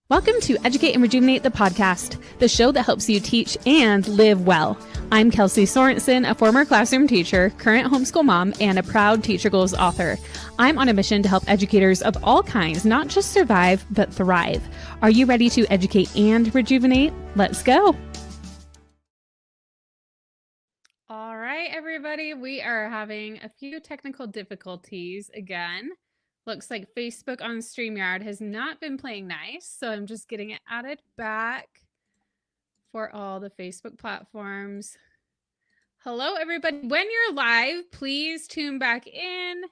Welcome to Educate and Rejuvenate, the podcast, the show that helps you teach and live well. I'm Kelsey Sorensen, a former classroom teacher, current homeschool mom, and a proud Teacher Goals author. I'm on a mission to help educators of all kinds not just survive, but thrive. Are you ready to educate and rejuvenate? Let's go. All right, everybody, we are having a few technical difficulties again. Looks like Facebook on StreamYard has not been playing nice, so I'm just getting it added back for all the Facebook platforms. Hello, everybody. When you're live, please tune back in,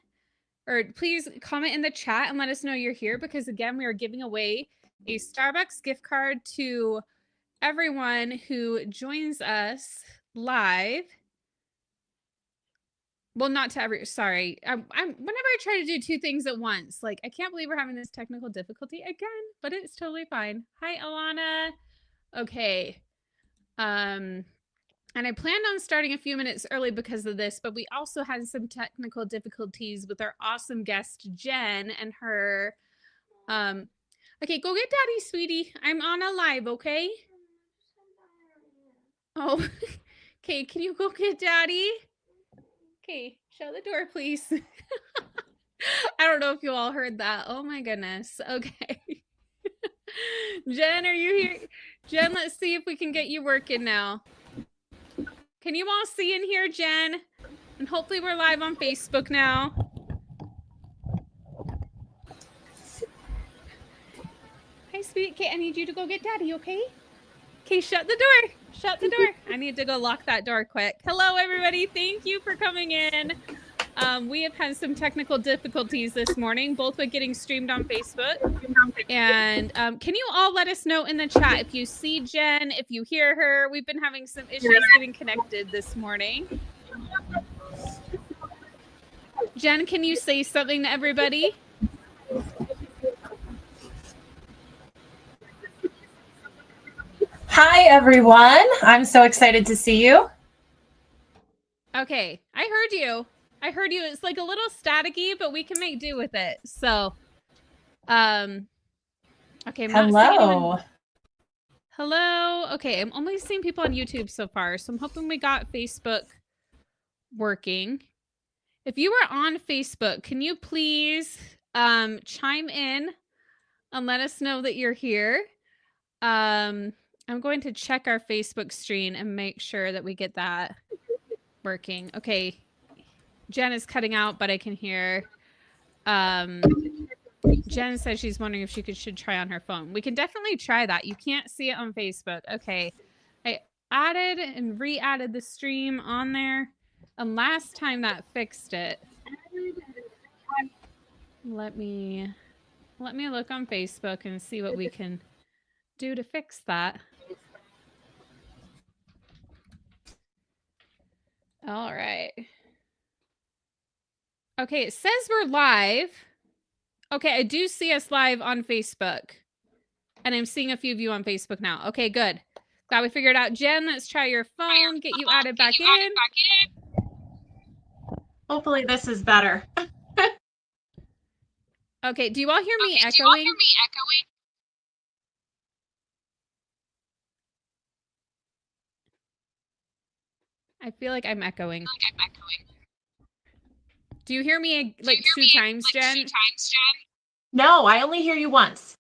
or please comment in the chat and let us know you're here, because again, we are giving away a Starbucks gift card to everyone who joins us live. Well, not to every, sorry. I'm whenever I try to do two things at once, like, I can't believe we're having this technical difficulty again, but it's totally fine. Hi, Alana. Okay. And I planned on starting a few minutes early because of this, but we also had some technical difficulties with our awesome guest, Jen, and her, okay, go get daddy, sweetie. I'm on a live, okay? Oh, okay, can you go get daddy? Okay, shut the door, please. I don't know if you all heard that. Oh my goodness. Okay. Jen, are you here? Jen, let's see if we can get you working now. Can you all see in here, Jen? And hopefully we're live on Facebook now. Hi, sweet. Okay, I need you to go get daddy, okay? Okay, shut the door. Shut the door. I need to go lock that door quick. Hello, everybody. Thank you for coming in. We have had some technical difficulties this morning, both with getting streamed on Facebook. And can you all let us know in the chat if you see Jen, if you hear her? We've been having some issues getting connected this morning. Jen, can you say something to everybody? Hi, everyone. I'm so excited to see you. Okay, I heard you. I heard you. It's like a little staticky, but we can make do with it. So, okay, I'm not seeing anyone. Hello. Okay, I'm only seeing people on YouTube so far, so I'm hoping we got Facebook working. If you are on Facebook, can you please chime in and let us know that you're here? I'm going to check our Facebook stream and make sure that we get that working. Okay, Jen is cutting out, but I can hear. Jen says she's wondering if she should try on her phone. We can definitely try that. You can't see it on Facebook. Okay, I added and re-added the stream on there, and last time that fixed it. Let me look on Facebook and see what we can do to fix that. All right. Okay, it says we're live. Okay, I do see us live on Facebook. And I'm seeing a few of you on Facebook now. Okay, good. Glad we figured out. Jen, let's try your phone. Get you added back in. Hopefully this is better. Okay, do you all hear me echoing? I feel like I'm echoing. Do you hear me like two times, Jen? No, I only hear you once.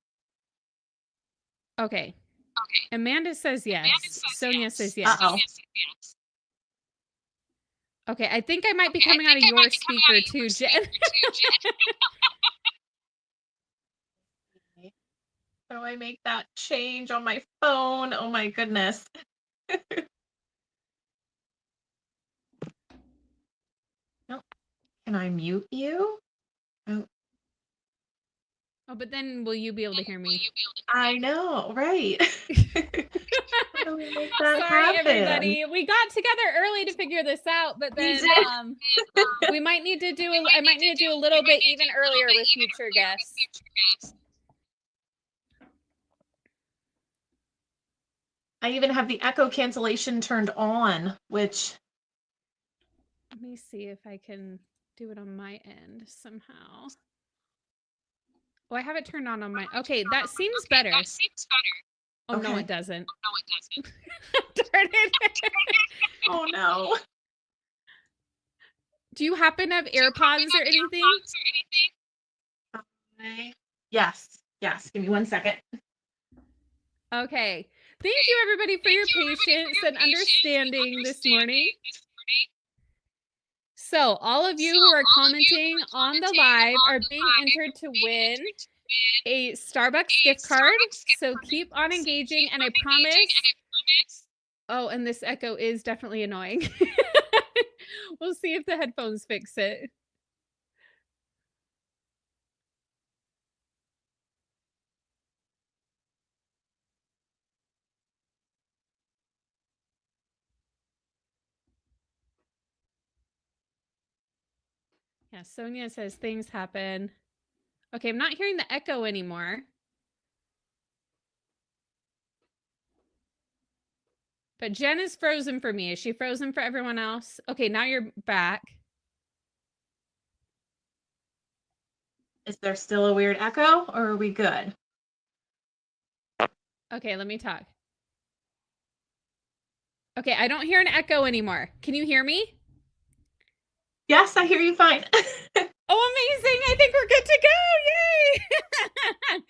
Okay. Amanda says yes. Sonia says yes. Uh-oh. Okay, I think I might be coming out of your speaker too, Jen. How do I make that change on my phone? Oh my goodness. No. Can I mute you? Oh. Oh, but then will you be able to hear me? I know, right? Sorry, everybody. We got together early to figure this out, but then we might need to do. I might need to do a little bit even earlier with future guests. I even have the echo cancellation turned on, which. Let me see if I can do it on my end somehow. Oh, I have it turned on my. Okay, that seems better. Oh, Okay. no, it doesn't. Darn it. Oh, no. Do you happen to have AirPods or anything? Yes. Yes. Give me 1 second. Okay. Thank you, everybody, for your patience and understanding this morning. So all of you who are commenting on the live are being entered to win a Starbucks gift card. So keep on engaging, and I promise. Oh, and this echo is definitely annoying. We'll see if the headphones fix it. Yeah, Sonia says things happen. Okay, I'm not hearing the echo anymore. But Jen is frozen for me. Is she frozen for everyone else? Okay, now you're back. Is there still a weird echo, or are we good? Okay, let me talk. Okay, I don't hear an echo anymore. Can you hear me? Yes, I hear you fine. Oh, amazing. I think we're good to go. Yay.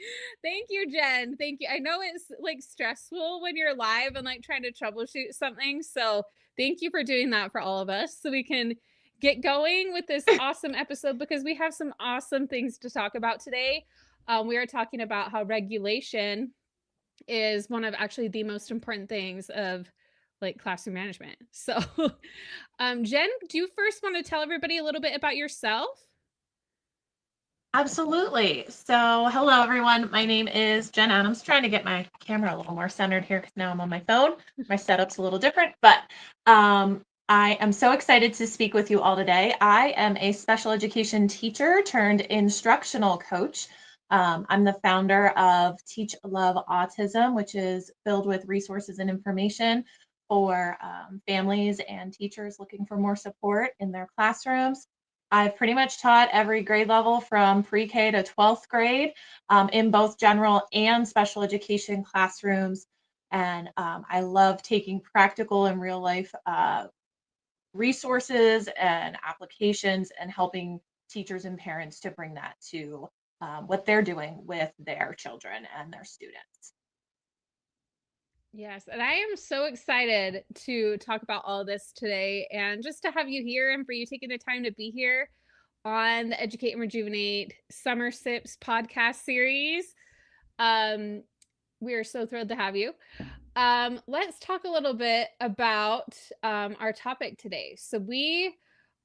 Thank you, Jen. Thank you. I know it's like stressful when you're live and like trying to troubleshoot something. So thank you for doing that for all of us so we can get going with this awesome episode, because we have some awesome things to talk about today. We are talking about how regulation is one of actually the most important things of like classroom management. So Jen, do you first want to tell everybody a little bit about yourself? Absolutely. So, hello, everyone. My name is Jenn Adams. Trying to get my camera a little more centered here because now I'm on my phone. My setup's a little different, but I am so excited to speak with you all today. I am a special education teacher turned instructional coach. I'm the founder of Teach Love Autism, which is filled with resources and information for families and teachers looking for more support in their classrooms. I've pretty much taught every grade level from pre-K to 12th grade in both general and special education classrooms. And I love taking practical and real life resources and applications and helping teachers and parents to bring that to what they're doing with their children and their students. Yes, and I am so excited to talk about all this today and just to have you here and for you taking the time to be here on the Educate and Rejuvenate Summer Sips podcast series. We are so thrilled to have you. Let's talk a little bit about our topic today. So we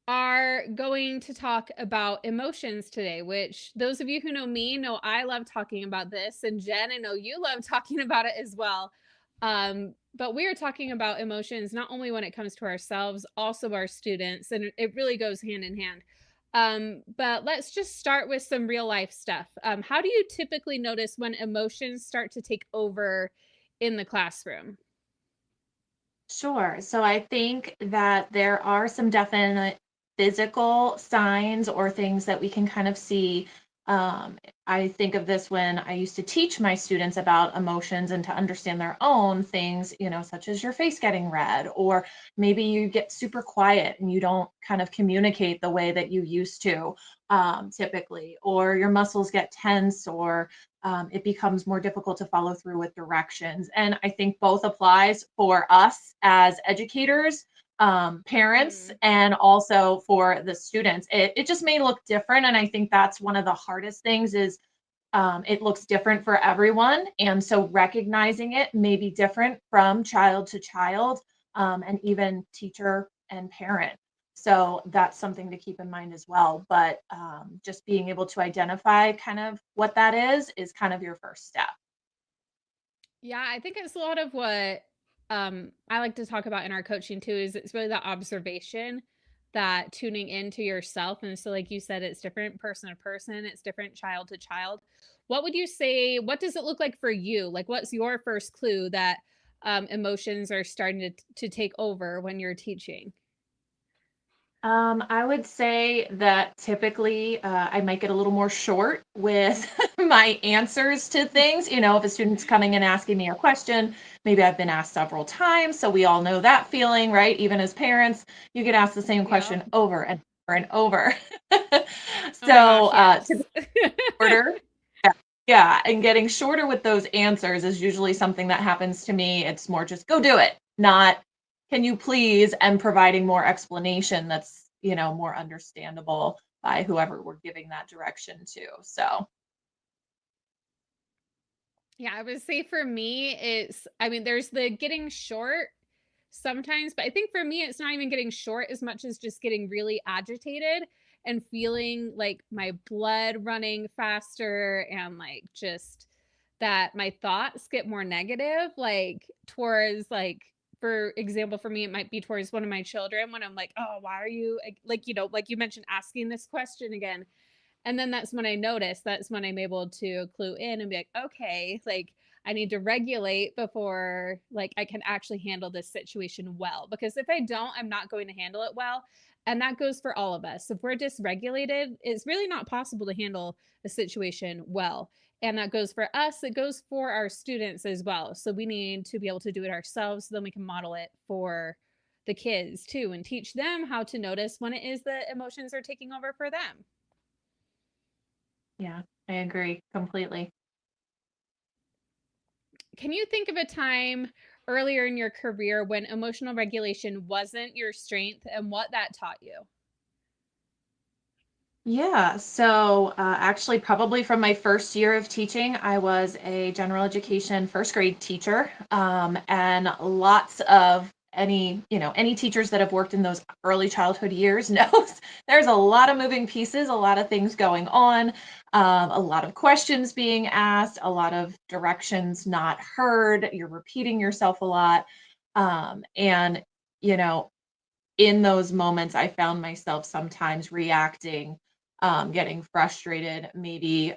are going to talk about emotions today, which those of you who know me know I love talking about this. And Jen, I know you love talking about it as well. But we are talking about emotions not only when it comes to ourselves, also our students, and it really goes hand in hand. But let's just start with some real life stuff. How do you typically notice when emotions start to take over in the classroom? Sure. So I think that there are some definite physical signs or things that we can kind of see. Um, I think of this when I used to teach my students about emotions and to understand their own things, such as your face getting red, or maybe you get super quiet and you don't kind of communicate the way that you used to typically, or your muscles get tense, or it becomes more difficult to follow through with directions. And I think both applies for us as educators, parents, and also for the students. It just may look different. And I think that's one of the hardest things is it looks different for everyone. And so recognizing it may be different from child to child, and even teacher and parent. So that's something to keep in mind as well. But just being able to identify kind of what that is kind of your first step. Yeah, I think it's a lot of what I like to talk about in our coaching too, is it's really that observation, that tuning into yourself. And so, like you said, it's different person to person, it's different child to child. What would you say, what does it look like for you? Like, what's your first clue that emotions are starting to take over when you're teaching? I would say that typically I might get a little more short with my answers to things. You know, if a student's coming and asking me a question, maybe I've been asked several times. So we all know that feeling, right? Even as parents, you get asked the same Yeah. question over and over and over. Oh my So gosh, yes. typically shorter. Yeah. Yeah. And getting shorter with those answers is usually something that happens to me. It's more just go do it, not can you please, and providing more explanation that's, you know, more understandable by whoever we're giving that direction to. So, Yeah, I would say for me, I mean, there's the getting short sometimes, but I think for me, it's not even getting short as much as just getting really agitated and feeling like my blood running faster and like just that my thoughts get more negative, like towards like, for example, for me, it might be towards one of my children when I'm like, oh, why are you like, like you mentioned, asking this question again. And then that's when I notice, that's when I'm able to clue in and be like, okay, like I need to regulate before like I can actually handle this situation well. Because if I don't, I'm not going to handle it well. And that goes for all of us. If we're dysregulated, it's really not possible to handle a situation well. And that goes for us, it goes for our students as well. So we need to be able to do it ourselves so then we can model it for the kids too and teach them how to notice when it is that emotions are taking over for them. yeah, I agree completely. Can you think of a time earlier in your career when emotional regulation wasn't your strength and what that taught you? Yeah, so actually, probably from my first year of teaching, I was a general education first grade teacher, and lots of any teachers that have worked in those early childhood years knows there's a lot of moving pieces, a lot of things going on, a lot of questions being asked, a lot of directions not heard. You're repeating yourself a lot, and you know in those moments, I found myself sometimes reacting, getting frustrated. Maybe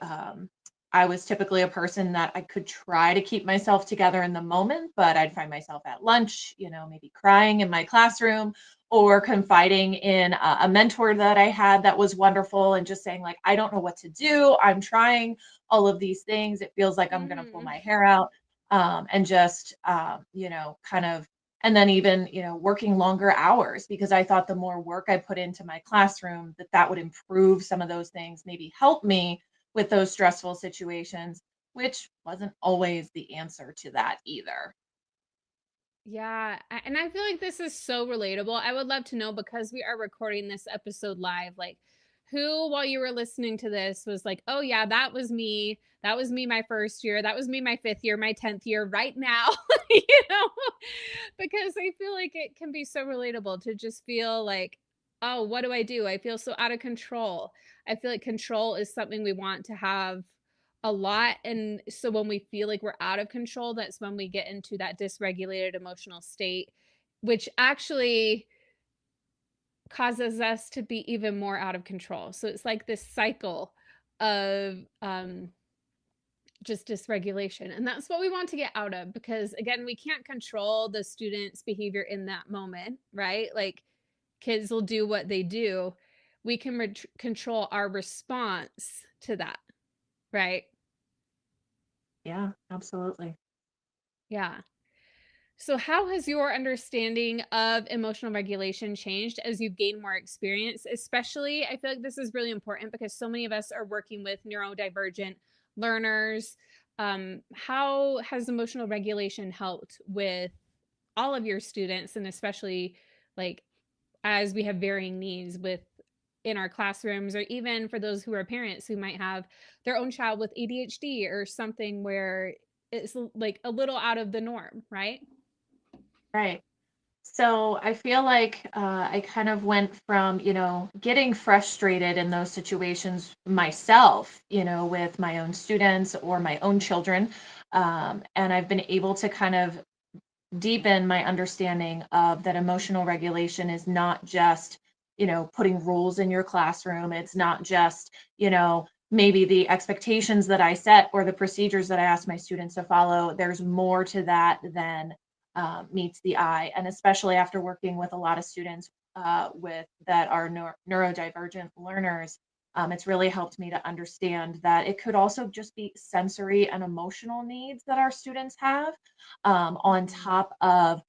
I was typically a person that I could try to keep myself together in the moment, but I'd find myself at lunch, maybe crying in my classroom or confiding in a mentor that I had that was wonderful and just saying, like, I don't know what to do. I'm trying all of these things. It feels like I'm going to pull Mm-hmm. my hair out. And just, kind of and then even working longer hours because I thought the more work I put into my classroom that would improve some of those things, maybe help me with those stressful situations, which wasn't always the answer to that either. Yeah, and I feel like this is so relatable. I would love to know because we are recording this episode live, like who while you were listening to this was like, "Oh yeah, that was me. That was me my first year. That was me my 5th year, my 10th year right now." you know? Because I feel like it can be so relatable to just feel like, "Oh, what do I do? I feel so out of control." I feel like control is something we want to have a lot. And so when we feel like we're out of control, that's when we get into that dysregulated emotional state, which actually causes us to be even more out of control. So it's like this cycle of just dysregulation. And that's what we want to get out of because, again, we can't control the student's behavior in that moment, right? Like kids will do what they do. We can control our response to that, right? Yeah, absolutely. Yeah. So, how has your understanding of emotional regulation changed as you've gained more experience? Especially, I feel like this is really important because so many of us are working with neurodivergent learners. How has emotional regulation helped with all of your students, and especially like as we have varying needs with in our classrooms, or even for those who are parents who might have their own child with ADHD or something where it's like a little out of the norm, right? Right. So I feel like I kind of went from, getting frustrated in those situations myself, with my own students or my own children. And I've been able to kind of deepen my understanding of that emotional regulation is not just, putting rules in your classroom. It's not just, maybe the expectations that I set or the procedures that I ask my students to follow. There's more to that than meets the eye. And especially after working with a lot of students with that are neurodivergent learners, it's really helped me to understand that it could also just be sensory and emotional needs that our students have, on top of,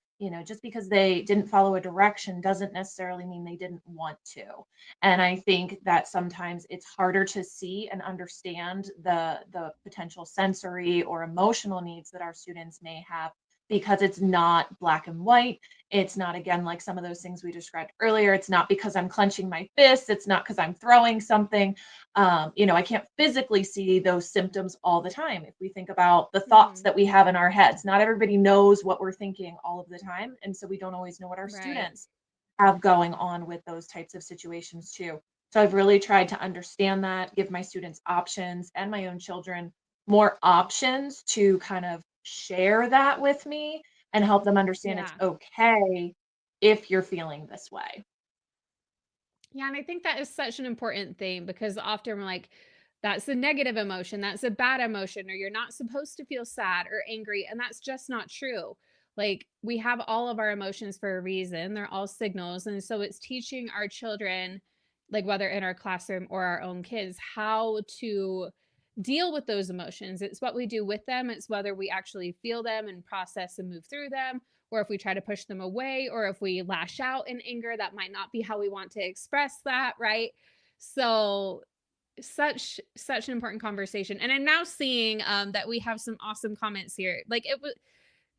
just because they didn't follow a direction doesn't necessarily mean they didn't want to. And I think that sometimes it's harder to see and understand the potential sensory or emotional needs that our students may have, because it's not black and white. It's not, again, like some of those things we described earlier. It's not because I'm clenching my fists. It's not because I'm throwing something. I can't physically see those symptoms all the time. If we think about the thoughts that we have in our heads, not everybody knows what we're thinking all of the time. And so we don't always know what our students have going on with those types of situations too. So I've really tried to understand that, give my students options and my own children more options to kind of share that with me and help them understand it's okay if you're feeling this way. Yeah, and I think that is such an important thing, because often we're like, that's a negative emotion, that's a bad emotion, or you're not supposed to feel sad or angry. And that's just not true. Like, we have all of our emotions for a reason, they're all signals. And so it's teaching our children, like whether in our classroom or our own kids, how to deal with those emotions. It's what we do with them, it's whether we actually feel them and process and move through them, or if we try to push them away, or if we lash out in anger. That might not be how we want to express that, right? So such an important conversation. And I'm now seeing that we have some awesome comments here. Like, it was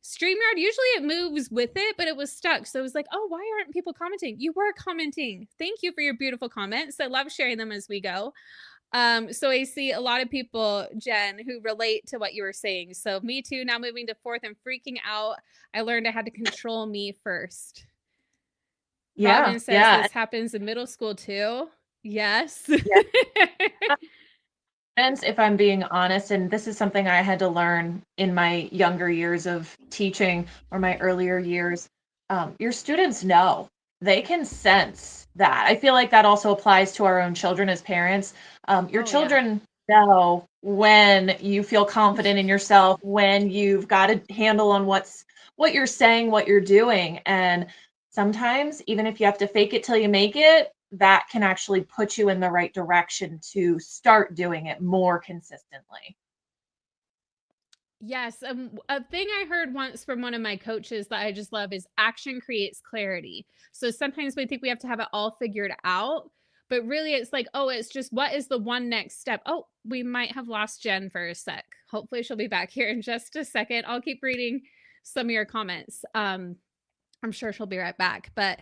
StreamYard, usually it moves with it, but it was stuck. So it was like, oh, why aren't people commenting? You were commenting. Thank you for your beautiful comments. I love sharing them as we go. So I see a lot of people, Jen, who relate to what you were saying. So me too, now moving to fourth and freaking out. I learned I had to control me first. Robin says this happens in middle school too. Yes. Yeah. If I'm being honest, and this is something I had to learn in my younger years of teaching or my earlier years, your students know, they can sense that. I feel like that also applies to our own children as parents. Your children know when you feel confident in yourself, when you've got a handle on what you're saying, what you're doing. And sometimes, even if you have to fake it till you make it, that can actually put you in the right direction to start doing it more consistently. Yes. A thing I heard once from one of my coaches that I just love is action creates clarity. So sometimes we think we have to have it all figured out, but really it's like, oh, it's just what is the one next step? Oh, we might have lost Jen for a sec. Hopefully she'll be back here in just a second. I'll keep reading some of your comments. I'm sure she'll be right back, but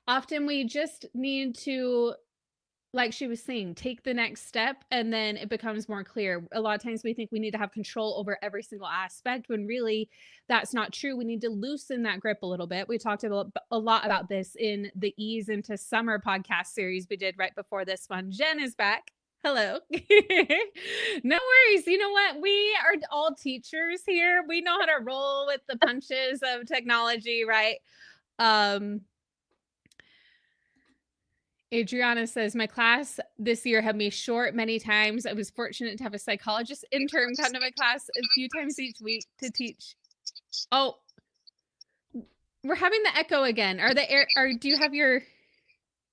often we just need to, like she was saying, take the next step and then it becomes more clear. A lot of times we think we need to have control over every single aspect when really that's not true. We need to loosen that grip a little bit. We talked a lot about this in the Ease into Summer podcast series we did right before this one. Jen is back. Hello. No worries. You know what? We are all teachers here. We know how to roll with the punches of technology, right? Adriana says, my class this year had me short many times. I was fortunate to have a psychologist intern come to my class a few times each week to teach. Oh, we're having the echo again. Do you have your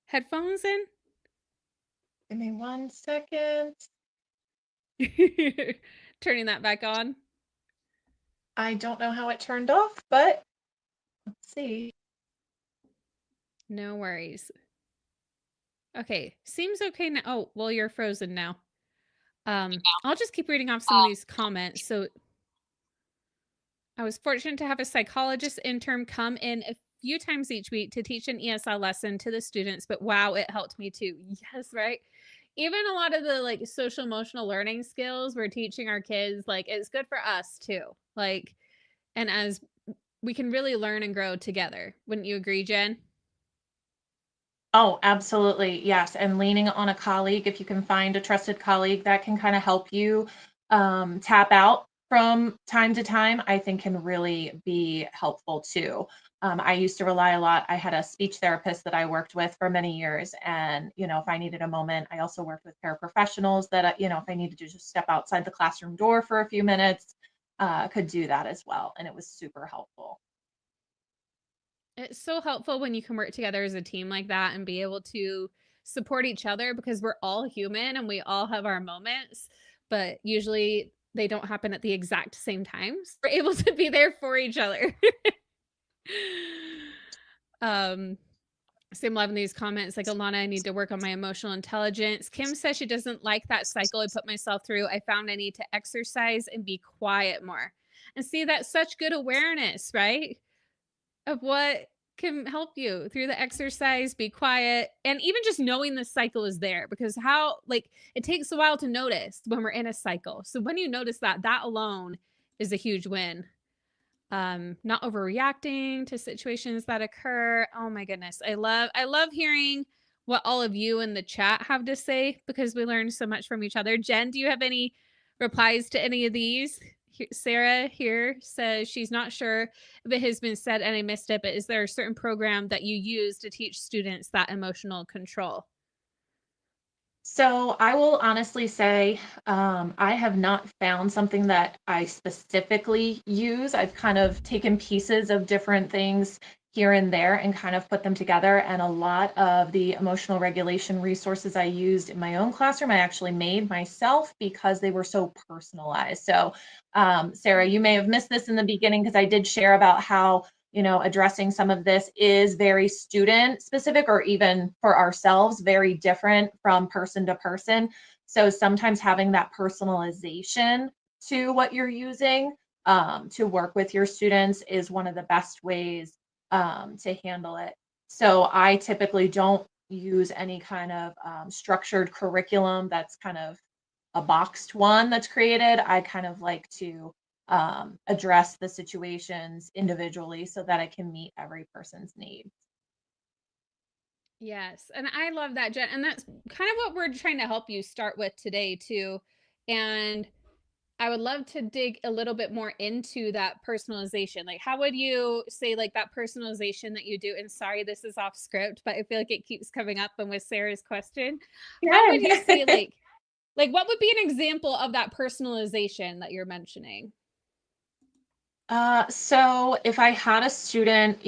headphones in? Give me 1 second. Turning that back on. I don't know how it turned off, but let's see. No worries. Okay, seems okay now. Oh, well, you're frozen now. I'll just keep reading off some of these comments. So I was fortunate to have a psychologist intern come in a few times each week to teach an ESL lesson to the students, but wow, it helped me too. Yes, right? Even a lot of the like social emotional learning skills we're teaching our kids, like it's good for us too. Like, and as we can really learn and grow together. Wouldn't you agree, Jen? Oh, absolutely. Yes. And leaning on a colleague, if you can find a trusted colleague that can kind of help you tap out from time to time, I think can really be helpful too. I used to rely a lot. I had a speech therapist that I worked with for many years. And, if I needed a moment, I also worked with paraprofessionals that, if I needed to just step outside the classroom door for a few minutes, could do that as well. And it was super helpful. It's so helpful when you can work together as a team like that and be able to support each other because we're all human and we all have our moments, but usually they don't happen at the exact same times. We're able to be there for each other. um, so I'm loving these comments like Alana, I need to work on my emotional intelligence. Kim says she doesn't like that cycle I put myself through. I found I need to exercise and be quiet more. And see, that's such good awareness, right? Of what can help you through the exercise, be quiet, and even just knowing the cycle is there because how like it takes a while to notice when we're in a cycle. So when you notice that, that alone is a huge win. Not overreacting to situations that occur. Oh my goodness. I love hearing what all of you in the chat have to say because we learn so much from each other. Jen, do you have any replies to any of these? Sarah here says she's not sure if it has been said and I missed it, but is there a certain program that you use to teach students that emotional control? So I will honestly say I have not found something that I specifically use. I've kind of taken pieces of different things here and there and kind of put them together. And a lot of the emotional regulation resources I used in my own classroom, I actually made myself because they were so personalized. So, Sarah, you may have missed this in the beginning because I did share about how addressing some of this is very student specific or even for ourselves, very different from person to person. So sometimes having that personalization to what you're using to work with your students is one of the best ways to handle it. So I typically don't use any kind of structured curriculum that's kind of a boxed one that's created. I kind of like to address the situations individually so that I can meet every person's needs. Yes. And I love that, Jen. And that's kind of what we're trying to help you start with today, too. And I would love to dig a little bit more into that personalization. Like, how would you say, like, that personalization that you do? And sorry, this is off script, but I feel like it keeps coming up. And with Sarah's question, how would you say, Yeah. like, what would be an example of that personalization that you're mentioning? So if I had a student,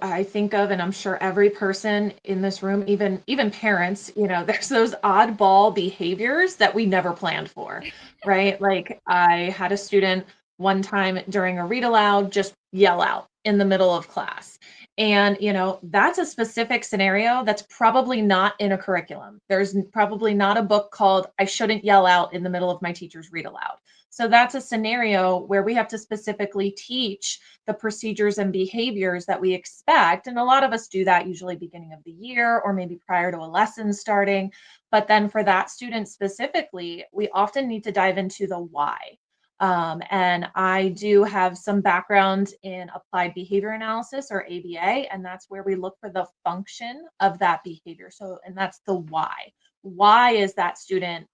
I think of, and I'm sure every person in this room, even parents, there's those oddball behaviors that we never planned for, right? Like I had a student one time during a read aloud just yell out in the middle of class. And, that's a specific scenario that's probably not in a curriculum. There's probably not a book called I Shouldn't Yell Out in the Middle of My Teacher's Read Aloud. So that's a scenario where we have to specifically teach the procedures and behaviors that we expect. And a lot of us do that usually beginning of the year or maybe prior to a lesson starting. But then for that student specifically, we often need to dive into the why. And I do have some background in applied behavior analysis or ABA, and that's where we look for the function of that behavior. So, and that's the why. Why is that student,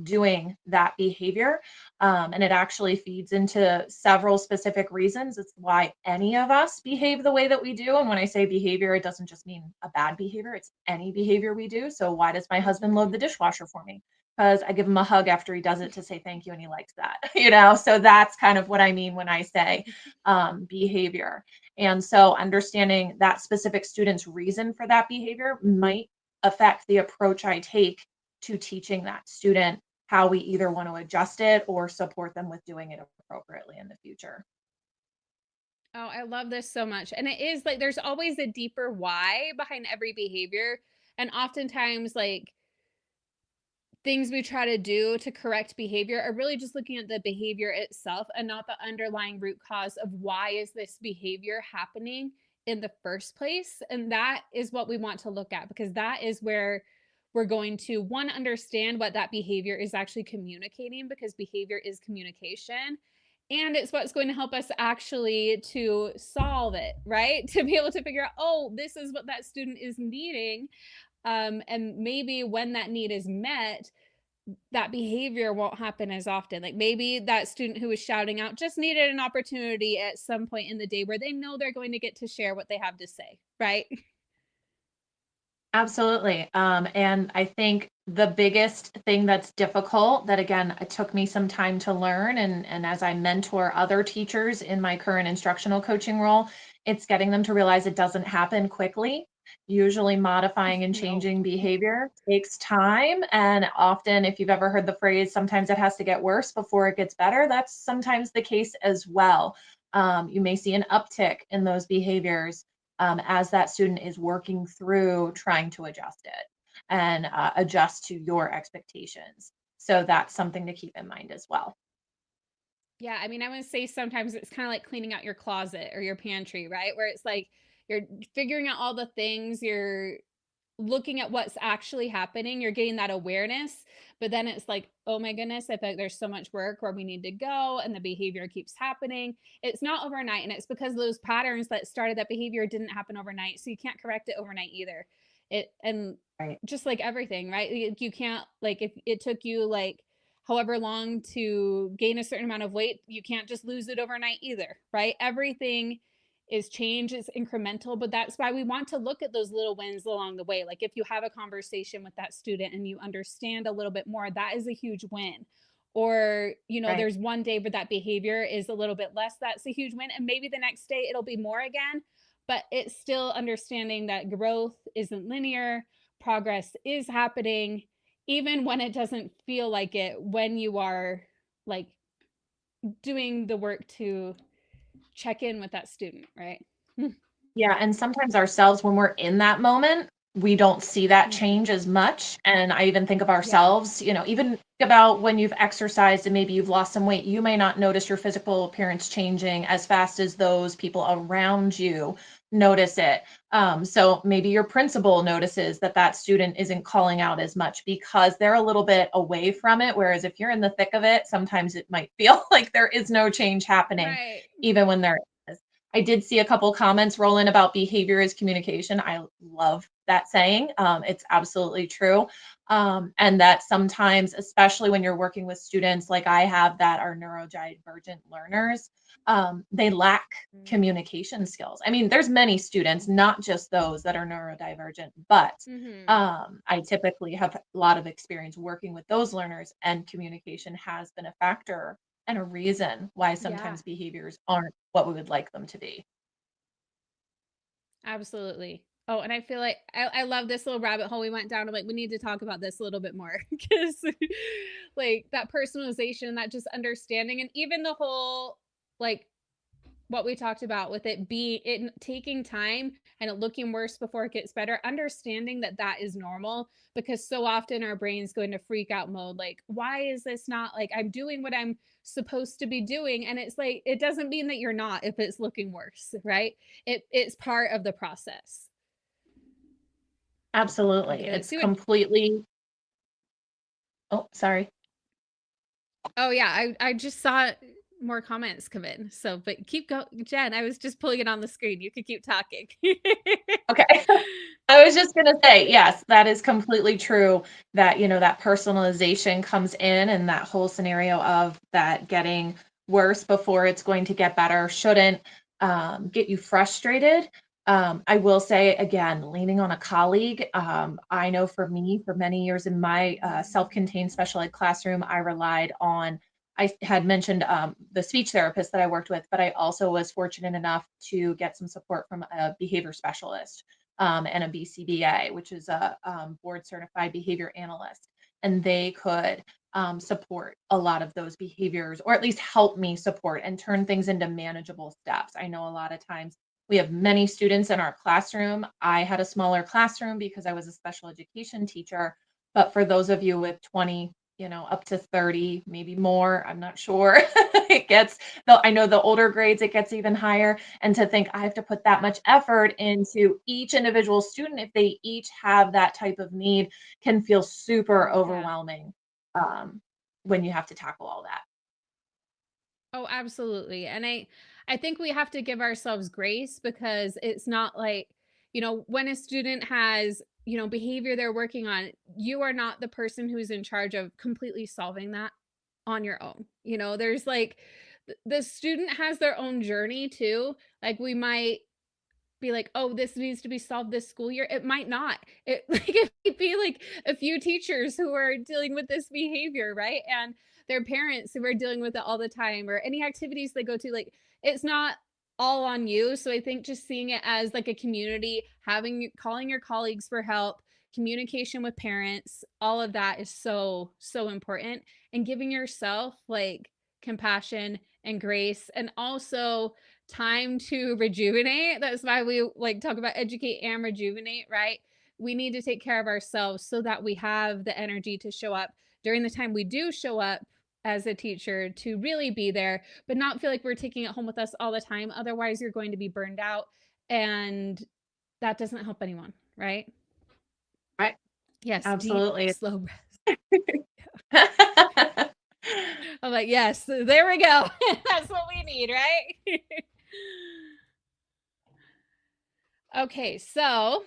doing that behavior? And it actually feeds into several specific reasons. It's why any of us behave the way that we do. And when I say behavior, it doesn't just mean a bad behavior, it's any behavior we do. So, why does my husband load the dishwasher for me? Because I give him a hug after he does it to say thank you and he likes that, So, that's kind of what I mean when I say behavior. And so, understanding that specific student's reason for that behavior might affect the approach I take to teaching that student how we either want to adjust it or support them with doing it appropriately in the future. Oh, I love this so much. And it is like there's always a deeper why behind every behavior. And oftentimes, like, things we try to do to correct behavior are really just looking at the behavior itself and not the underlying root cause of why is this behavior happening in the first place. And that is what we want to look at because that is where we're going to one understand what that behavior is actually communicating because behavior is communication and it's what's going to help us actually to solve it, right? To be able to figure out, oh, this is what that student is needing, and maybe when that need is met, that behavior won't happen as often. Like maybe that student who was shouting out just needed an opportunity at some point in the day where they know they're going to get to share what they have to say, right? Absolutely. And I think the biggest thing that's difficult, that again, it took me some time to learn, and as I mentor other teachers in my current instructional coaching role, it's getting them to realize it doesn't happen quickly. Usually modifying and No. changing behavior takes time. And often, if you've ever heard the phrase, sometimes it has to get worse before it gets better, that's sometimes the case as well. You may see an uptick in those behaviors as that student is working through trying to adjust it and adjust to your expectations. So that's something to keep in mind as well. Yeah, I mean, I would say sometimes it's kind of like cleaning out your closet or your pantry, right? Where it's like you're figuring out all the things, you're looking at what's actually happening, you're getting that awareness, but then it's like, oh my goodness, I feel like there's so much work where we need to go and the behavior keeps happening. It's not overnight, and it's because those patterns that started that behavior didn't happen overnight. So you can't correct it overnight either. It and Right. just like everything, right? You can't, like, if it took you like however long to gain a certain amount of weight, you can't just lose it overnight either, right? Everything is change, is incremental, but that's why we want to look at those little wins along the way. Like if you have a conversation with that student and you understand a little bit more, that is a huge win. Or, Right. there's one day where that behavior is a little bit less, that's a huge win. And maybe the next day it'll be more again, but it's still understanding that growth isn't linear, progress is happening, even when it doesn't feel like it, when you are like doing the work to check in with that student, right? Yeah, and sometimes ourselves, when we're in that moment, we don't see that Mhm. change as much. And I even think of Yeah. ourselves, even think about when you've exercised and maybe you've lost some weight, you may not notice your physical appearance changing as fast as those people around you notice it. So maybe your principal notices that that student isn't calling out as much because they're a little bit away from it. Whereas if you're in the thick of it, sometimes it might feel like there is no change happening, Right. even when there is. I did see a couple comments roll in about behavior is communication. I love that saying. It's absolutely true. And that sometimes, especially when you're working with students like I have that are neurodivergent learners, they lack communication skills. I mean, there's many students, not just those that are neurodivergent, but Mhm. I typically have a lot of experience working with those learners, and communication has been a factor and a reason why Yeah, sometimes behaviors aren't what we would like them to be. absolutely. Oh, and I feel like I love this little rabbit hole we went down. I'm like, we need to talk about this a little bit more because, like, that personalization, that just understanding, and even the whole, like, what we talked about with it taking time and it looking worse before it gets better, understanding that that is normal, because so often our brains go into freak out mode, like, why is this not, like, I'm doing what I'm supposed to be doing, and it's like it doesn't mean that you're not if it's looking worse, right? It's part of the process. Absolutely. Okay, let's It's see what. completely oh, sorry. Oh yeah, I just saw more comments come in, so but keep going, Jen. I was just pulling it on the screen, you could keep talking. Okay. I was just gonna say, yes, that is completely true that, that personalization comes in, and that whole scenario of that getting worse before it's going to get better shouldn't get you frustrated. I will say again, leaning on a colleague. I know for me, for many years in my self-contained special ed classroom, I relied on. I had mentioned the speech therapist that I worked with, but I also was fortunate enough to get some support from a behavior specialist and a BCBA, which is a board certified behavior analyst. And they could support a lot of those behaviors, or at least help me support and turn things into manageable steps. I know a lot of times we have many students in our classroom. I had a smaller classroom because I was a special education teacher. But for those of you with 20, up to 30, maybe more, I'm not sure. It gets, though I know the older grades, it gets even higher. And to think I have to put that much effort into each individual student, if they each have that type of need, can feel super Yeah. overwhelming um, when you have to tackle all that. Oh, absolutely. And I think we have to give ourselves grace, because it's not like, when a student has, behavior they're working on, you are not the person who's in charge of completely solving that on your own. There's like the student has their own journey too. Like we might be like, oh, this needs to be solved this school year. It might not. It might be like a few teachers who are dealing with this behavior, right? And their parents who are dealing with it all the time, or any activities they go to. Like, it's not all on you. So I think just seeing it as like a community, calling your colleagues for help, communication with parents, all of that is so, so important. And giving yourself like compassion and grace, and also time to rejuvenate. That's why we like talk about educate and rejuvenate, right? We need to take care of ourselves so that we have the energy to show up during the time we do show up as a teacher, to really be there, but not feel like we're taking it home with us all the time. Otherwise, you're going to be burned out, and that doesn't help anyone, right? Right. Yes. Absolutely. Deep, slow breath. I'm like, yes, there we go. That's what we need, right? Okay, so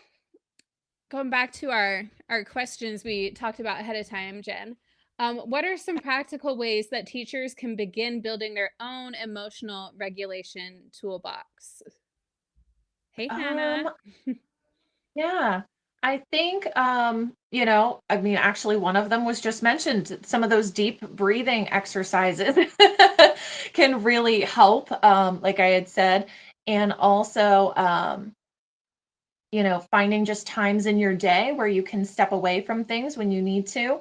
going back to our questions we talked about ahead of time, Jen, what are some practical ways that teachers can begin building their own emotional regulation toolbox? Hey, Hannah. Yeah, I think, I mean, actually, one of them was just mentioned. Some of those deep breathing exercises can really help, like I had said. And also, finding just times in your day where you can step away from things when you need to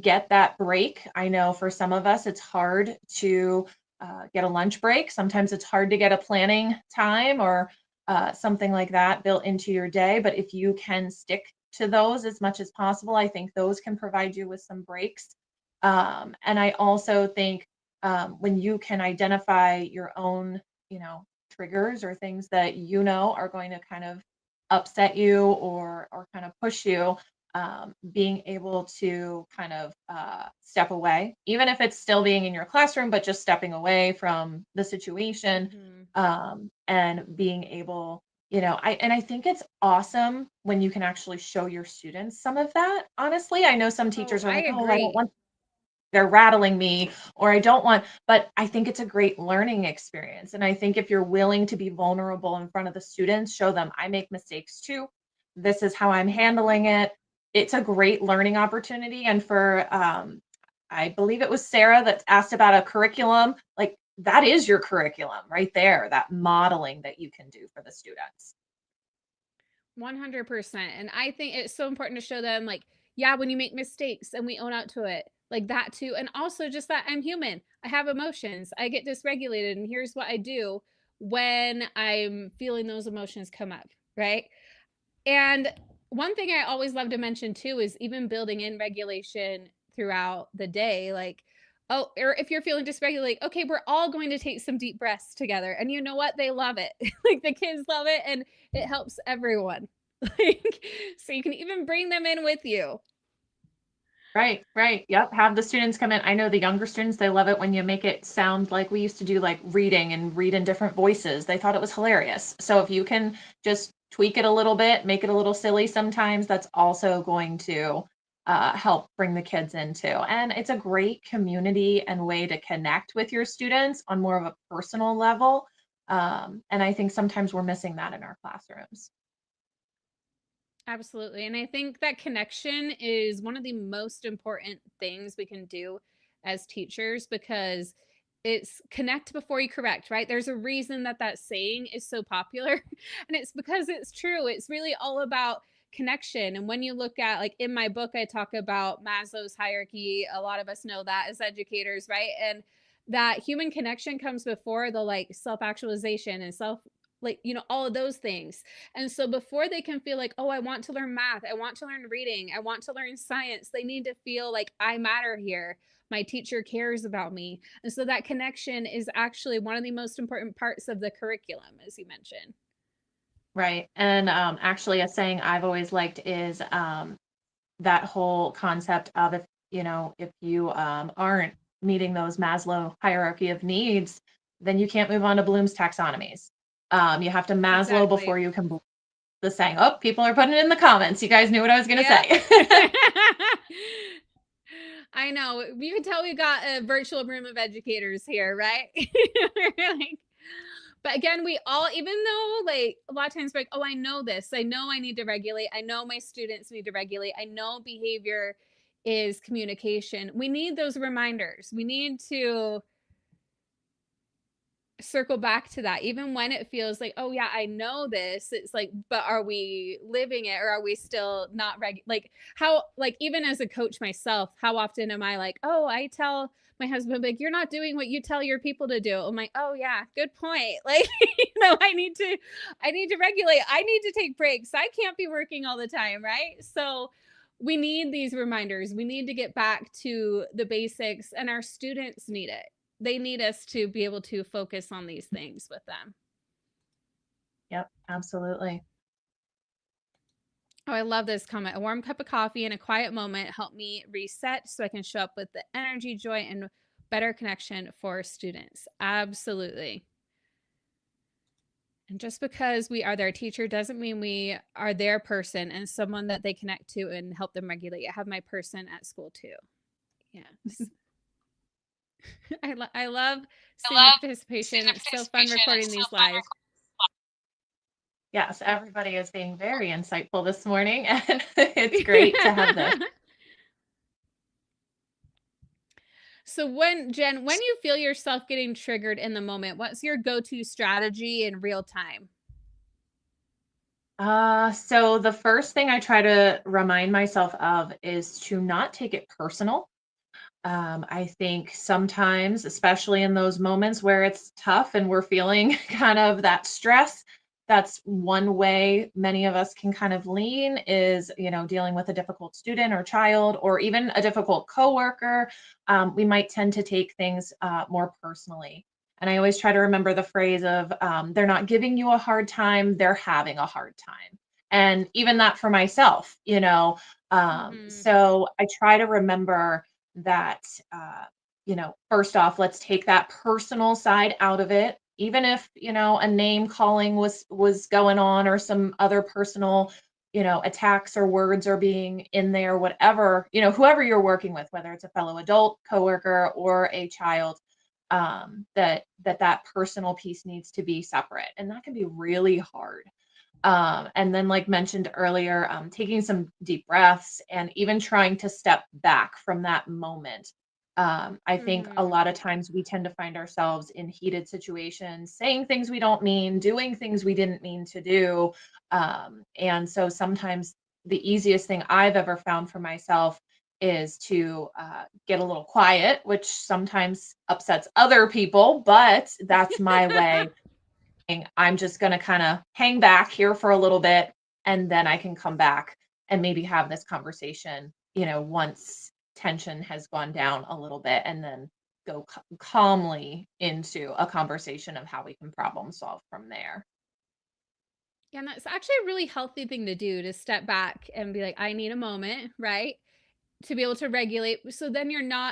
get that break. I know for some of us, it's hard to get a lunch break. Sometimes it's hard to get a planning time or something like that built into your day. But if you can stick to those as much as possible, I think those can provide you with some breaks. And I also think when you can identify your own, triggers or things that are going to kind of upset you or kind of push you, being able to kind of step away, even if it's still being in your classroom, but just stepping away from the situation, and being able, I think it's awesome when you can actually show your students some of that. Honestly, I know some teachers are I like, oh, I don't agree. want, they're rattling me, or I don't want, but I think it's a great learning experience. And I think if you're willing to be vulnerable in front of the students, show them I make mistakes too. This is how I'm handling it. It's a great learning opportunity. And for, I believe it was Sarah that asked about a curriculum. Like, that is your curriculum right there, that modeling that you can do for the students. 100%. And I think it's so important to show them, like, yeah, when you make mistakes and we own up to it, like that too. And also just that I'm human. I have emotions. I get dysregulated. And here's what I do when I'm feeling those emotions come up, right? And one thing I always love to mention too is even building in regulation throughout the day. Like, oh, or if you're feeling dysregulated, okay, we're all going to take some deep breaths together. And you know what? They love it. Like, the kids love it, and it helps everyone. Like, so you can even bring them in with you. Right, right. Yep. Have the students come in. I know the younger students, they love it when you make it sound like we used to do, like reading and read in different voices. They thought it was hilarious. So if you can just tweak it a little bit, make it a little silly sometimes, that's also going to help bring the kids into. And it's a great community and way to connect with your students on more of a personal level. And I think sometimes we're missing that in our classrooms. Absolutely. And I think that connection is one of the most important things we can do as teachers, because it's connect before you correct, right? There's a reason that that saying is so popular, and it's because it's true. It's really all about connection. And when you look at, like, in my book, I talk about Maslow's hierarchy. A lot of us know that as educators, right? And that human connection comes before the like self-actualization and self, like, all of those things. And so before they can feel like, oh, I want to learn math, I want to learn reading, I want to learn science, they need to feel like I matter here. My teacher cares about me. And so that connection is actually one of the most important parts of the curriculum, as you mentioned. Right. And actually, a saying I've always liked is that whole concept of, if you aren't meeting those Maslow hierarchy of needs, then you can't move on to Bloom's taxonomies. You have to Maslow Exactly. before you can the saying. Oh, people are putting it in the comments. You guys knew what I was going to say. I know. You can tell we got a virtual room of educators here, right? Like, But again, we all, even though like a lot of times we're like, oh, I know this, I know I need to regulate, I know my students need to regulate, I know behavior is communication. We need those reminders. We need to circle back to that, even when it feels like, oh yeah, I know this. It's like, but are we living it, or are we still not like how, like, even as a coach myself, how often am I like, oh, I tell my husband, like, you're not doing what you tell your people to do. I'm like, oh yeah, good point. Like, I need to regulate. I need to take breaks. I can't be working all the time, right? So we need these reminders. We need to get back to the basics, and our students need it. They need us to be able to focus on these things with them. Yep, absolutely. Oh, I love this comment. A warm cup of coffee and a quiet moment help me reset so I can show up with the energy, joy, and better connection for students. Absolutely. And just because we are their teacher doesn't mean we are their person and someone that they connect to and help them regulate. I have my person at school too. Yes. I love seeing the participation. It's so fun recording these live. Yes, everybody is being very insightful this morning, and it's great to have this. So Jenn, when you feel yourself getting triggered in the moment, what's your go-to strategy in real time? So the first thing I try to remind myself of is to not take it personal. I think sometimes, especially in those moments where it's tough and we're feeling kind of that stress, that's one way many of us can kind of lean is, dealing with a difficult student or child or even a difficult coworker. We might tend to take things more personally. And I always try to remember the phrase of they're not giving you a hard time, they're having a hard time. And even that for myself. So I try to remember that first off, let's take that personal side out of it, even if a name calling was going on or some other personal attacks or words are being in there, whatever, whoever you're working with, whether it's a fellow adult, coworker, or a child, that personal piece needs to be separate, and that can be really hard. And then, like mentioned earlier, taking some deep breaths and even trying to step back from that moment. I think a lot of times we tend to find ourselves in heated situations, saying things we don't mean, doing things we didn't mean to do. And so sometimes the easiest thing I've ever found for myself is to get a little quiet, which sometimes upsets other people, but that's my way. I'm just going to kind of hang back here for a little bit, and then I can come back and maybe have this conversation, once tension has gone down a little bit, and then go calmly into a conversation of how we can problem solve from there. Yeah, and that's actually a really healthy thing to do, to step back and be like, I need a moment, right? To be able to regulate. So then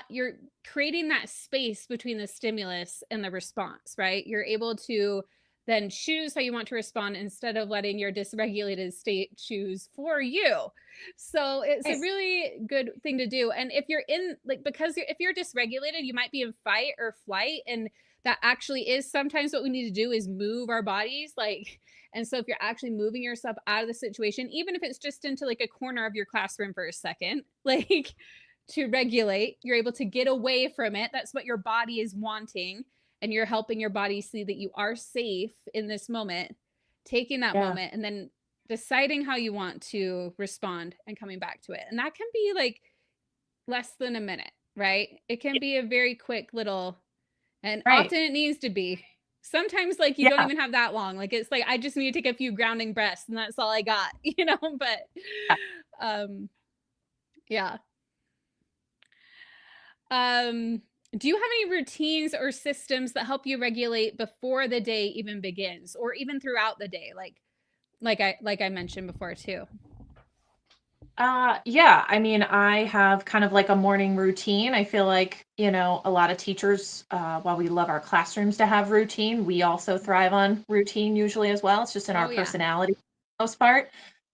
you're creating that space between the stimulus and the response, right? You're able to then choose how you want to respond instead of letting your dysregulated state choose for you. So it's a really good thing to do. And if you're in, like, because if you're dysregulated, you might be in fight or flight. And that actually is sometimes what we need to do is move our bodies. And so if you're actually moving yourself out of the situation, even if it's just into like a corner of your classroom for a second, like, to regulate, you're able to get away from it. That's what your body is wanting. And you're helping your body see that you are safe in this moment, taking that moment and then deciding how you want to respond and coming back to it. And that can be like less than a minute, right? It can be a very quick little, and often it needs to be. Sometimes like you don't even have that long. Like it's like, I just need to take a few grounding breaths and that's all I got, but yeah. Do you have any routines or systems that help you regulate before the day even begins, or even throughout the day? Like I mentioned before too. Yeah, I mean, I have kind of like a morning routine. I feel like, a lot of teachers, while we love our classrooms to have routine, we also thrive on routine usually as well. It's just in our personality for the most part.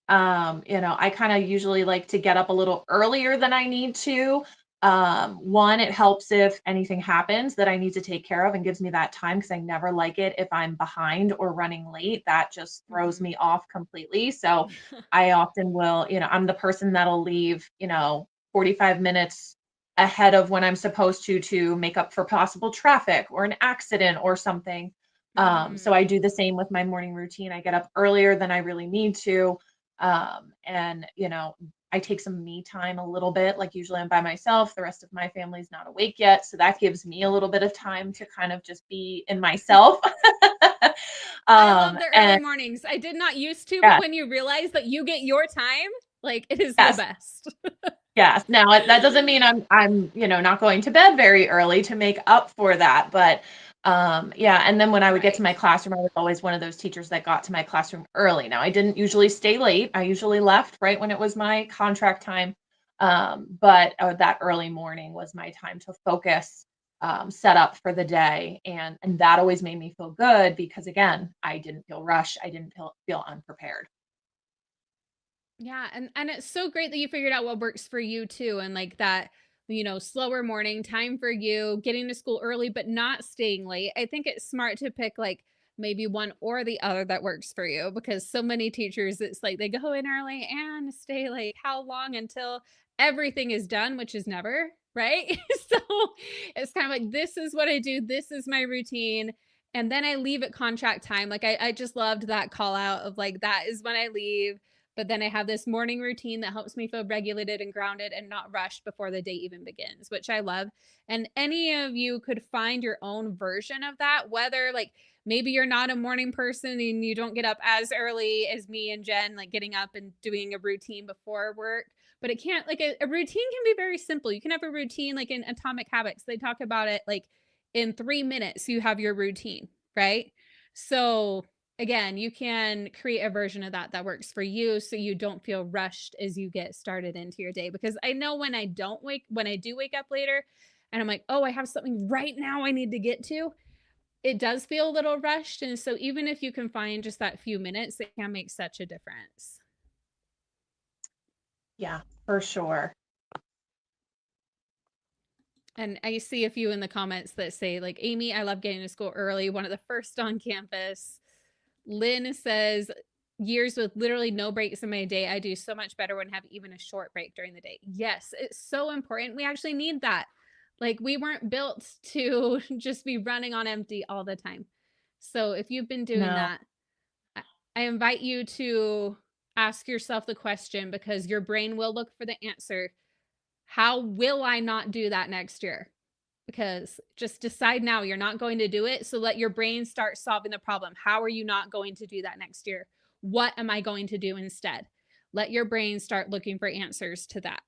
I kind of usually like to get up a little earlier than I need to. One, it helps if anything happens that I need to take care of and gives me that time, because I never like it if I'm behind or running late. That just throws me off completely. So I often will, I'm the person that'll leave, 45 minutes ahead of when I'm supposed to make up for possible traffic or an accident or something. So I do the same with my morning routine. I get up earlier than I really need to. And I take some me time a little bit. Like usually I'm by myself. The rest of my family's not awake yet. So that gives me a little bit of time to kind of just be in myself. I love the early And mornings. I did not used to, yeah, but when you realize that you get your time, like it is the yes, best. yes. Now that doesn't mean I'm not going to bed very early to make up for that. But yeah, and then when I would get to my classroom, I was always one of those teachers that got to my classroom early. Now I didn't usually stay late. I usually left right when it was my contract time. But that early morning was my time to focus, set up for the day, and that always made me feel good because again, I didn't feel rushed. I didn't feel unprepared. Yeah, and it's so great that you figured out what works for you too, and like that, slower morning time for you, getting to school early but not staying late. I think it's smart to pick like maybe one or the other that works for you, because so many teachers it's like they go in early and stay late. How long until everything is done, which is never, right? So it's kind of like this is what I do, this is my routine. And then I leave at contract time. Like I just loved that call out of like that is when I leave, but then I have this morning routine that helps me feel regulated and grounded and not rushed before the day even begins, which I love. And any of you could find your own version of that, whether like maybe you're not a morning person and you don't get up as early as me and Jen, like getting up and doing a routine before work. But it can't, like a routine can be very simple. You can have a routine like in Atomic Habits. They talk about it like in 3 minutes, you have your routine, right? So again, you can create a version of that that works for you so you don't feel rushed as you get started into your day. Because I know when I do wake up later and I'm like, oh, I have something right now I need to get to, it does feel a little rushed. And so even if you can find just that few minutes, it can make such a difference. Yeah, for sure. And I see a few in the comments that say, like, Amy, I love getting to school early, one of the first on campus. Lynn says, years with literally no breaks in my day, I do so much better when I have even a short break during the day. Yes, it's so important. We actually need that. Like, we weren't built to just be running on empty all the time. So if you've been doing No. that, I invite you to ask yourself the question, because your brain will look for the answer. How will I not do that next year? Because just decide now you're not going to do it. So let your brain start solving the problem. How are you not going to do that next year? What am I going to do instead? Let your brain start looking for answers to that.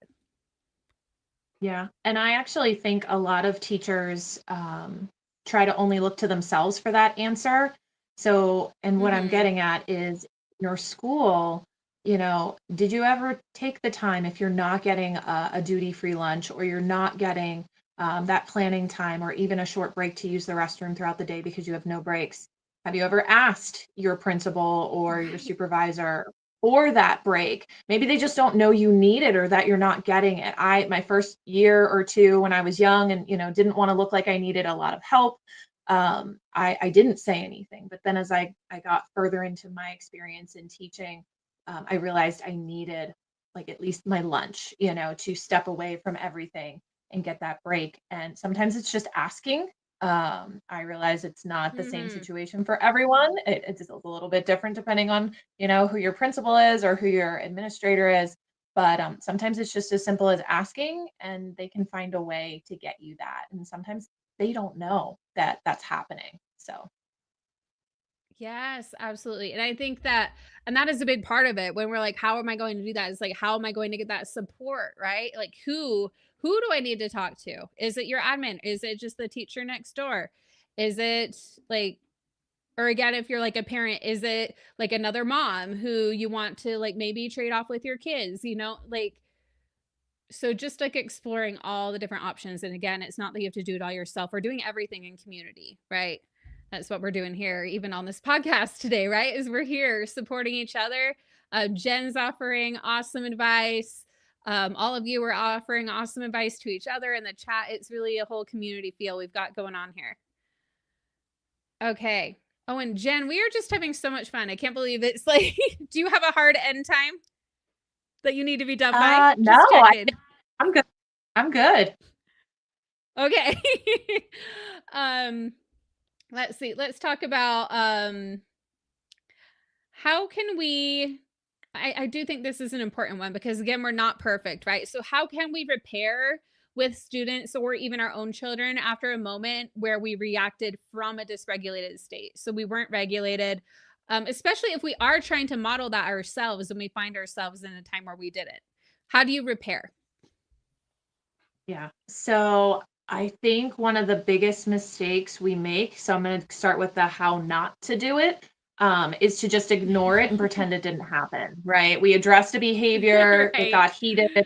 Yeah. And I actually think a lot of teachers try to only look to themselves for that answer. So, and what I'm getting at is your school, did you ever take the time, if you're not getting a duty-free lunch or you're not getting that planning time or even a short break to use the restroom throughout the day because you have no breaks? Have you ever asked your principal or your supervisor for that break? Maybe they just don't know you need it or that you're not getting it. My first year or two when I was young and, didn't want to look like I needed a lot of help, I didn't say anything. But then as I got further into my experience in teaching, I realized I needed like at least my lunch, to step away from everything and get that break. And sometimes it's just asking. I realize it's not the same situation for everyone. It's a little bit different depending on, who your principal is or who your administrator is. But sometimes it's just as simple as asking, and they can find a way to get you that. And sometimes they don't know that that's happening. So, Yes, absolutely. And I think that, and that is a big part of it when we're like, how am I going to do that? It's like, how am I going to get that support, right? Like who do I need to talk to? Is it your admin? Is it just the teacher next door? Is it like, or again, if you're like a parent, is it like another mom who you want to like maybe trade off with your kids, like, so just like exploring all the different options. And again, it's not that you have to do it all yourself. We're doing everything in community, right? That's what we're doing here, even on this podcast today, right? Is we're here supporting each other. Jen's offering awesome advice. All of you are offering awesome advice to each other in the chat. It's really a whole community feel we've got going on here. Okay. Oh, and Jen, we are just having so much fun. I can't believe it's like, do you have a hard end time that you need to be done by? No, I'm good. I'm good. Okay. Let's see. Let's talk about how can we, I do think this is an important one because again, we're not perfect, right? So how can we repair with students or even our own children after a moment where we reacted from a dysregulated state? So we weren't regulated, especially if we are trying to model that ourselves and we find ourselves in a time where we didn't. How do you repair? Yeah. So I think one of the biggest mistakes we make, so I'm going to start with the how not to do it, is to just ignore it and pretend it didn't happen, right? We addressed a behavior, Right. it got heated,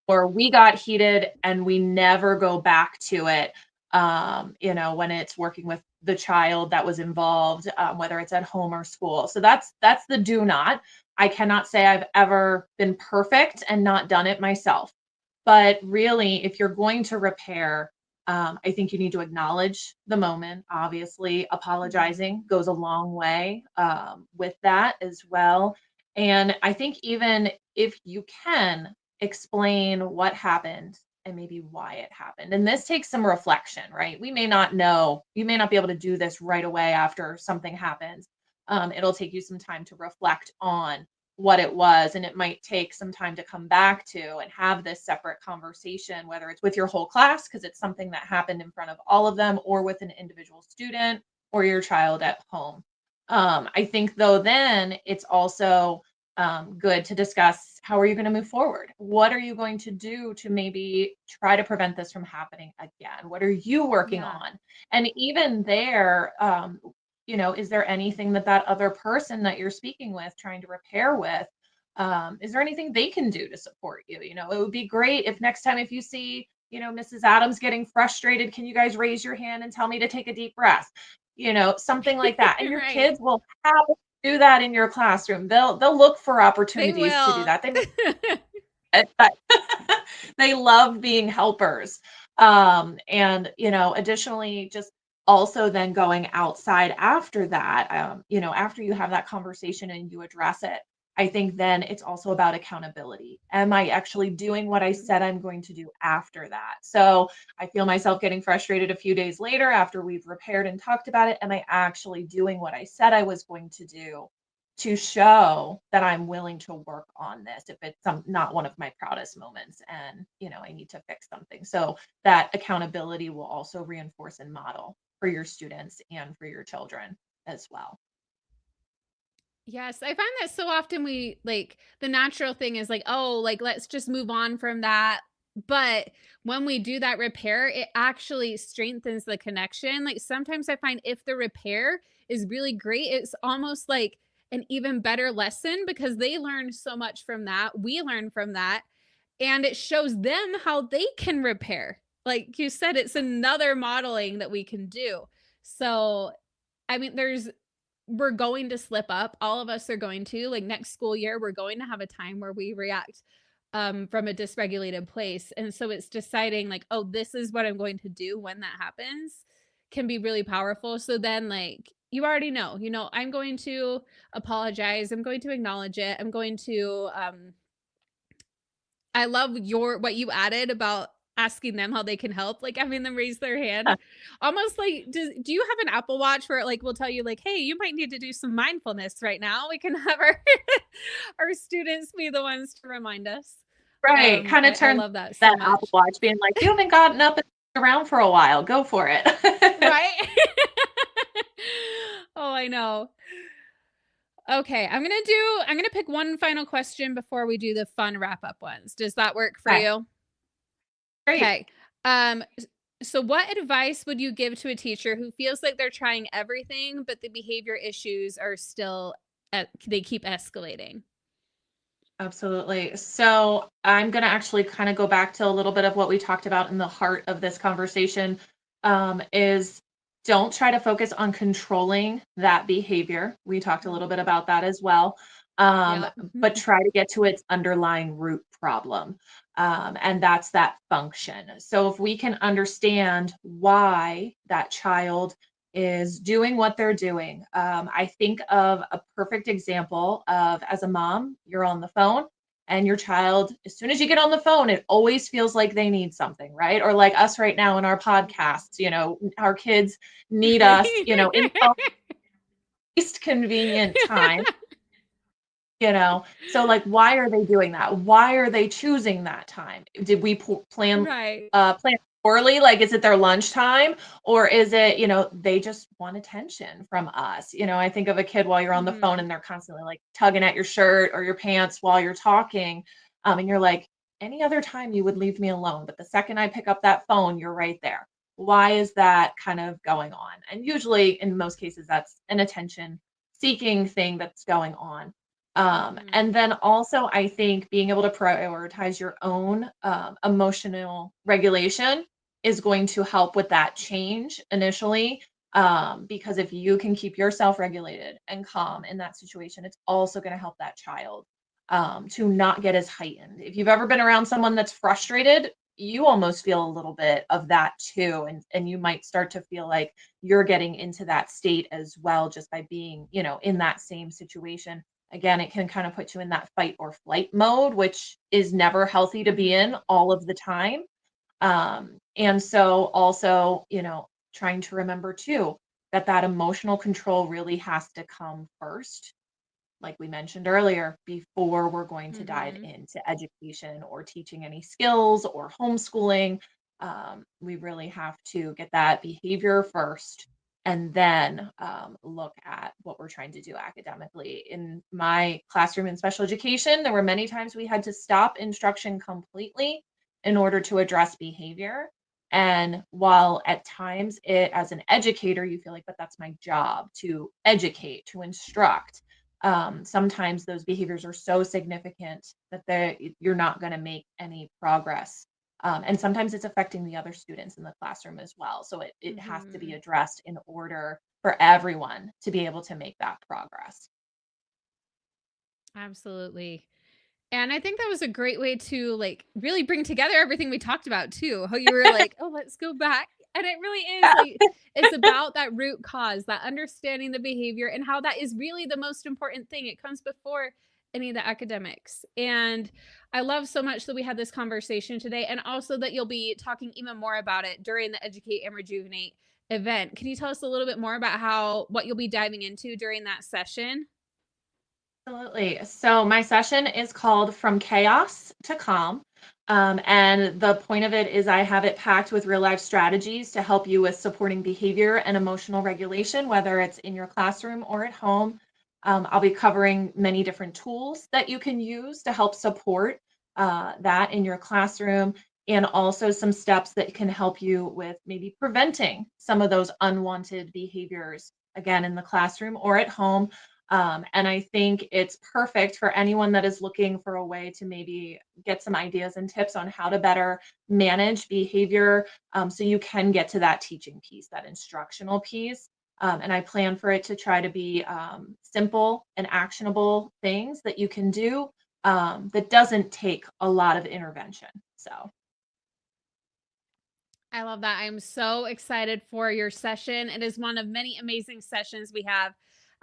or we got heated and we never go back to it. When it's working with the child that was involved, whether it's at home or school. So that's the do not. I cannot say I've ever been perfect and not done it myself. But really, if you're going to repair, I think you need to acknowledge the moment. Obviously, apologizing goes a long way with that as well. And I think even if you can explain what happened and maybe why it happened. And this takes some reflection, right? We may not know, you may not be able to do this right away after something happens. It'll take you some time to reflect on what it was, and it might take some time to come back to and have this separate conversation, whether it's with your whole class because it's something that happened in front of all of them, or with an individual student or your child at home. I think though then it's also good to discuss, how are you going to move forward? What are you going to do to maybe try to prevent this from happening again? What are you working on? And even there, is there anything that other person that you're speaking with, trying to repair with, is there anything they can do to support you? It would be great if next time, if you see, Mrs. Adams getting frustrated, can you guys raise your hand and tell me to take a deep breath? Something like that. And your Right. kids will happily do that in your classroom. They'll look for opportunities to do that. They love being helpers. Additionally, just also then going outside after that, after you have that conversation and you address it, I think then it's also about accountability. Am I actually doing what I said I'm going to do after that? So I feel myself getting frustrated a few days later after we've repaired and talked about it. Am I actually doing what I said I was going to do to show that I'm willing to work on this if it's not one of my proudest moments and, I need to fix something. So that accountability will also reinforce and model for your students and for your children as well. Yes, I find that so often we like the natural thing is like, oh, like let's just move on from that. But when we do that repair, it actually strengthens the connection. Like sometimes I find if the repair is really great, it's almost like an even better lesson because they learn so much from that. We learn from that. And it shows them how they can repair. Like you said, it's another modeling that we can do. So, I mean, we're going to slip up. All of us are going to. Like next school year, we're going to have a time where we react from a dysregulated place. And so it's deciding like, oh, this is what I'm going to do when that happens can be really powerful. So then like you already know, I'm going to apologize. I'm going to acknowledge it. I'm going to I love what you added about asking them how they can help, like having them raise their hand. Almost like, do you have an Apple Watch where it like will tell you like, hey, you might need to do some mindfulness right now? We can have our students be the ones to remind us. Right. Kind of turn I love that so that much. Apple Watch being like, you haven't gotten up and around for a while. Go for it. Right? Oh, I know. Okay, I'm gonna pick one final question before we do the fun wrap up ones. Does that work for you? Great. Okay. So what advice would you give to a teacher who feels like they're trying everything, but the behavior issues are still, they keep escalating? Absolutely. So I'm going to actually kind of go back to a little bit of what we talked about in the heart of this conversation, is don't try to focus on controlling that behavior. We talked a little bit about that as well. Yeah. but try to get to its underlying root problem. And that's that function. So if we can understand why that child is doing what they're doing, I think of a perfect example of, as a mom, you're on the phone and your child, as soon as you get on the phone, it always feels like they need something, right? Or like us right now in our podcasts, our kids need us, in the least convenient time. So like, why are they doing that? Why are they choosing that time? Did we Right. plan poorly? Like, is it their lunchtime, or is it, they just want attention from us? I think of a kid while you're on the phone Mhm. and they're constantly like tugging at your shirt or your pants while you're talking. And you're like, any other time you would leave me alone, but the second I pick up that phone, you're right there. Why is that kind of going on? And usually in most cases, that's an attention seeking thing that's going on. Mhm. And then also, I think being able to prioritize your own emotional regulation is going to help with that change initially. Because if you can keep yourself regulated and calm in that situation, it's also going to help that child to not get as heightened. If you've ever been around someone that's frustrated, you almost feel a little bit of that too. And you might start to feel like you're getting into that state as well, just by being, in that same situation. Again, it can kind of put you in that fight or flight mode, which is never healthy to be in Mhm. all of the time. And so also, trying to remember too that that emotional control really has to come first, like we mentioned earlier, before we're going to dive Mhm. into education or teaching any skills or homeschooling. We really have to get that behavior first and then look at what we're trying to do academically. In my classroom in special education, there were many times we had to stop instruction completely in order to address behavior. And while at times as an educator, you feel like, but that's my job to educate, to instruct, sometimes those behaviors are so significant that you're not going to make any progress. And sometimes it's affecting the other students in the classroom as well. So it has to be Mhm. addressed in order for everyone to be able to make that progress. Absolutely. And I think that was a great way to like really bring together everything we talked about too. How you were like, "Oh, let's go back." And it really is like it's about that root cause, that understanding the behavior and how that is really the most important thing. It comes before any of the academics. And I love so much that we had this conversation today and also that you'll be talking even more about it during the Educate and Rejuvenate event. Can you tell us a little bit more about what you'll be diving into during that session? Absolutely. So my session is called From Chaos to Calm. And the point of it is I have it packed with real life strategies to help you with supporting behavior and emotional regulation, whether it's in your classroom or at home. I'll be covering many different tools that you can use to help support that in your classroom, and also some steps that can help you with maybe preventing some of those unwanted behaviors, again, in the classroom or at home. And I think it's perfect for anyone that is looking for a way to maybe get some ideas and tips on how to better manage behavior, so you can get to that teaching piece, that instructional piece. And I plan for it to try to be simple and actionable things that you can do, that doesn't take a lot of intervention. So. I love that. I'm so excited for your session. It is one of many amazing sessions we have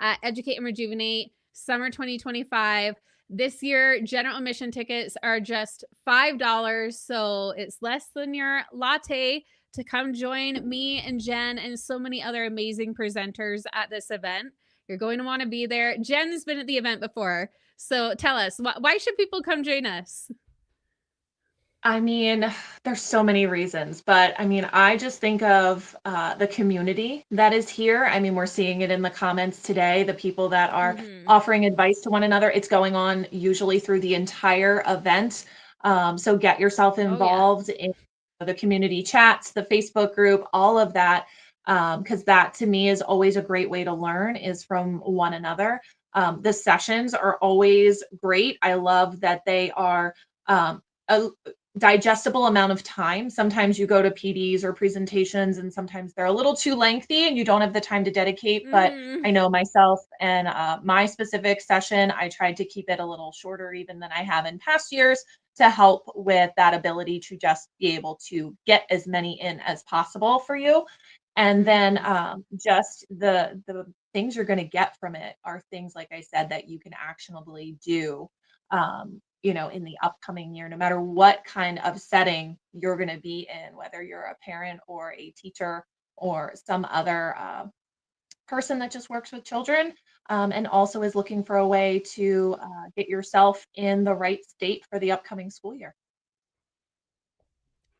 at Educate and Rejuvenate Summer 2025. This year, general admission tickets are just $5. So it's less than your latte to come join me and Jen and so many other amazing presenters at this event. You're going to want to be there. Jen's been at the event before. So tell us, why should people come join us? I mean, there's so many reasons, but I mean, I just think of the community that is here. I mean, we're seeing it in the comments today, the people that are Hmm. offering advice to one another. It's going on usually through the entire event. So get yourself Oh, yeah. involved in the community chats, the Facebook group, all of that, because that to me is always a great way to learn is from one another. The sessions are always great. I love that they are. Um, digestible amount of time. Sometimes you go to PDs or presentations and sometimes they're a little too lengthy and you don't have the time to dedicate. But I know myself and my specific session, I tried to keep it a little shorter even than I have in past years to help with that ability to just be able to get as many in as possible for you. And then just the things you're going to get from it are things, like I said, that you can actionably do in the upcoming year, no matter what kind of setting you're going to be in, whether you're a parent or a teacher or some other person that just works with children, and also is looking for a way to get yourself in the right state for the upcoming school year.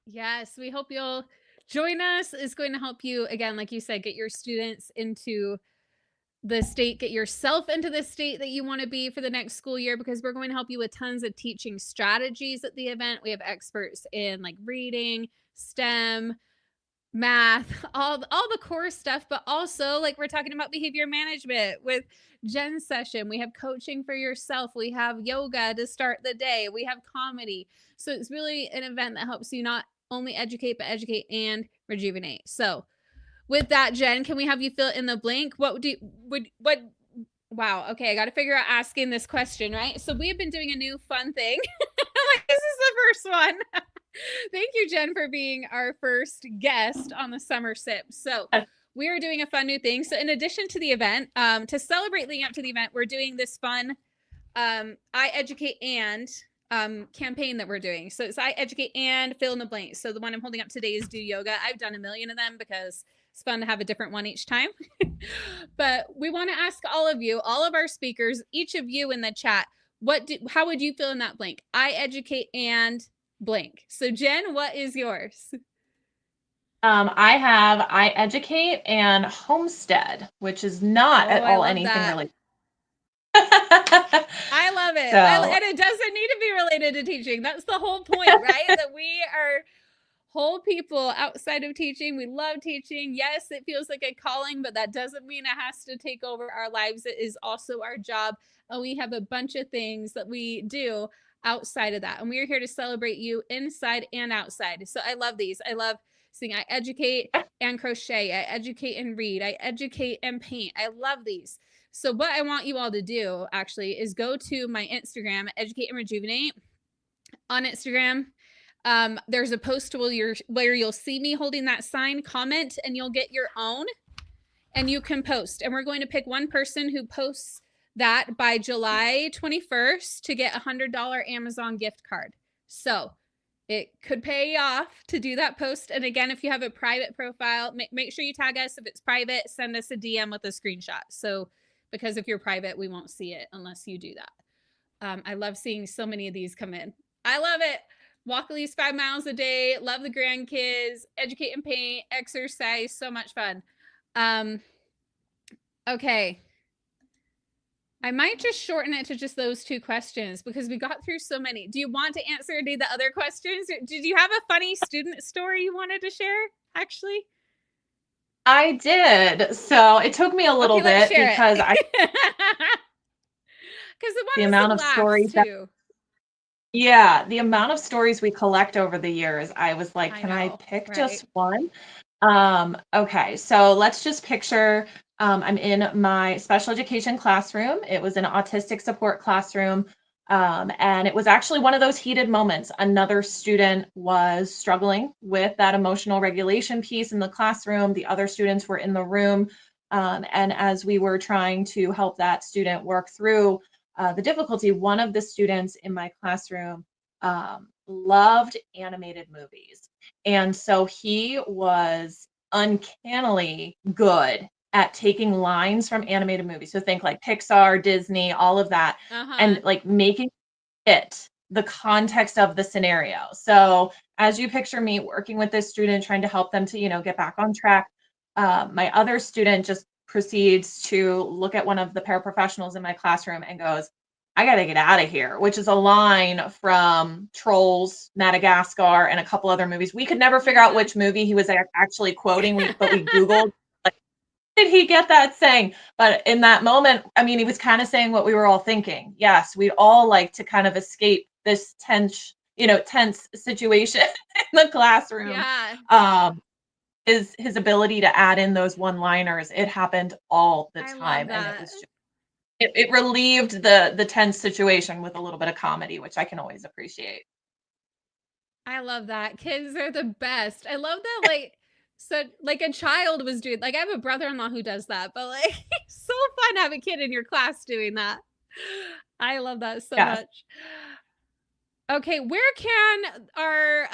Yes, we hope you'll join us. It's going to help you, again, like you said, get your students into the state, get yourself into the state that you want to be for the next school year, because we're going to help you with tons of teaching strategies at the event. We have experts in like reading, STEM, math, all the core stuff, but also like we're talking about behavior management with Jenn's session. We have coaching for yourself. We have yoga to start the day. We have comedy. So it's really an event that helps you not only educate, but educate and rejuvenate. So with that, Jenn, can we have you fill in the blank? Wow, okay, I got to figure out asking this question, right? So we have been doing a new fun thing. Like, this is the first one. Thank you, Jenn, for being our first guest on the Summer Sip. So we are doing a fun new thing. So in addition to the event, to celebrate leading up to the event, we're doing this fun I Educate and campaign that we're doing. So it's I Educate and fill in the blank. So the one I'm holding up today is do yoga. I've done a million of them because it's fun to have a different one each time. But we want to ask all of you, all of our speakers, each of you in the chat, how would you fill in that blank? I educate and blank. So Jenn, what is yours? I educate and homestead, which is not at all anything related. I love it. And it doesn't need to be related to teaching. That's the whole point, right? That we are whole people outside of teaching. We love teaching. Yes, it feels like a calling, but that doesn't mean it has to take over our lives. It is also our job. And we have a bunch of things that we do outside of that. And we are here to celebrate you inside and outside. So I love these. I love seeing I educate and crochet. I educate and read. I educate and paint. I love these. So what I want you all to do actually is go to my Instagram, Educate and Rejuvenate. On Instagram, there's a post where you'll see me holding that sign, comment, and you'll get your own, and you can post. And we're going to pick one person who posts that by July 21st to get a $100 Amazon gift card. So it could pay off to do that post. And again, if you have a private profile, make sure you tag us. If it's private, send us a DM with a screenshot. So because if you're private, we won't see it unless you do that. I love seeing so many of these come in. I love it. Walk at least 5 miles a day. Love the grandkids. Educate and paint. Exercise. So much fun. Okay. I might just shorten it to just those 2 questions because we got through so many. Do you want to answer any of the other questions? Did you have a funny student story you wanted to share, actually? I did. So it took me a little bit because the amount of stories too. The amount of stories we collect over the years, I was like, can I pick just one? Okay, so let's just picture I'm in my special education classroom. It was an autistic support classroom. And it was actually one of those heated moments. Another student was struggling with that emotional regulation piece in the classroom. The other students were in the room. And as we were trying to help that student work through the difficulty, one of the students in my classroom loved animated movies. And so he was uncannily good at taking lines from animated movies. So think like Pixar, Disney, all of that, and like making it the context of the scenario. So as you picture me working with this student, trying to help them to, get back on track, my other student just proceeds to look at one of the paraprofessionals in my classroom and goes, I got to get out of here, which is a line from Trolls, Madagascar, and a couple other movies. We could never figure out which movie he was actually quoting, but we Googled, like, did he get that saying? But in that moment, I mean, he was kind of saying what we were all thinking. Yes, we'd all like to kind of escape this tense tense situation in the classroom. Yeah. His ability to add in those one-liners, it happened all the I time, love and it that. was just it relieved the tense situation with a little bit of comedy, which I can always appreciate. I love that. Kids are the best. I love that, so like a child was doing, like I have a brother-in-law who does that, but like so fun to have a kid in your class doing that. I love that so Yes. much. Okay, where can our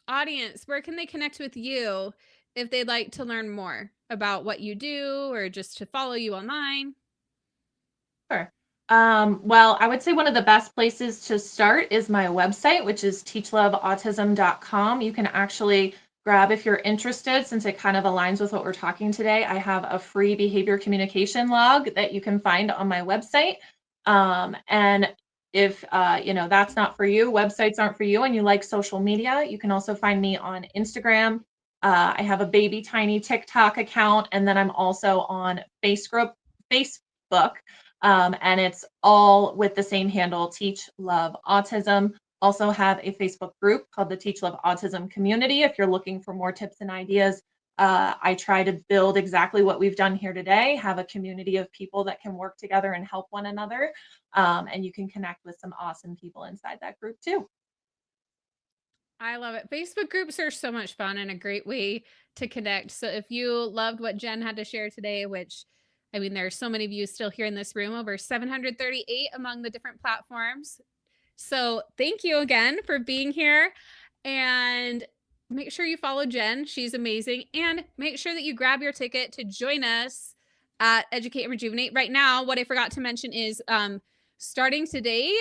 audience, where can they connect with you if they'd like to learn more about what you do or just to follow you online? Sure. Well, I would say one of the best places to start is my website, which is teachloveautism.com. You can actually grab, if you're interested, since it kind of aligns with what we're talking today, I have a free behavior communication log that you can find on my website. And if that's not for you, websites aren't for you, and you like social media, you can also find me on Instagram. I have a baby tiny TikTok account, and then I'm also on Facebook. And it's all with the same handle, Teach Love Autism. Also have a Facebook group called the Teach Love Autism Community. If you're looking for more tips and ideas, I try to build exactly what we've done here today, have a community of people that can work together and help one another. And you can connect with some awesome people inside that group too. I love it. Facebook groups are so much fun and a great way to connect. So if you loved what Jenn had to share today, which I mean, there are so many of you still here in this room, over 738 among the different platforms. So thank you again for being here, and make sure you follow Jenn. She's amazing. And make sure that you grab your ticket to join us at Educate and Rejuvenate. Right now, what I forgot to mention is starting today,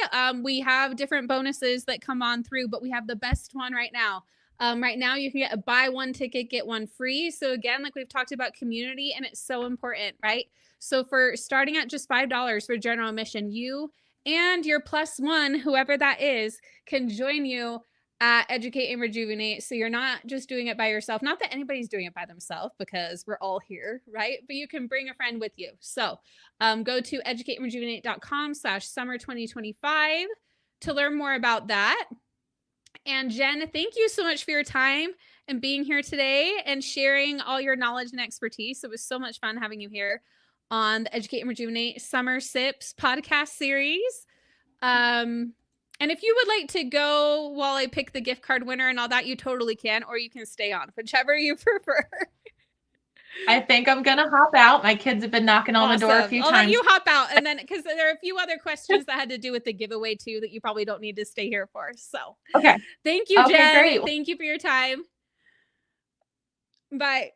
we have different bonuses that come on through, but we have the best one right now. Right now, you can get a buy one ticket, get one free. So again, like we've talked about community, and it's so important, right? So for starting at just $5 for general admission, you and your plus one, whoever that is, can join you at Educate and Rejuvenate. So you're not just doing it by yourself. Not that anybody's doing it by themselves, because we're all here, right? But you can bring a friend with you. So go to educateandrejuvenate.com/summer 2025 to learn more about that. And Jenn, thank you so much for your time and being here today and sharing all your knowledge and expertise. It was so much fun having you here on the Educate and Rejuvenate Summer Sips podcast series. And if you would like to go while I pick the gift card winner and all that, you totally can, or you can stay on, whichever you prefer. I think I'm going to hop out. My kids have been knocking on the door a few I'll times. let you hop out. And then, because there are a few other questions that had to do with the giveaway too, that you probably don't need to stay here for. So, okay. Thank you, Okay, Jenn. great. Thank you for your time. Bye.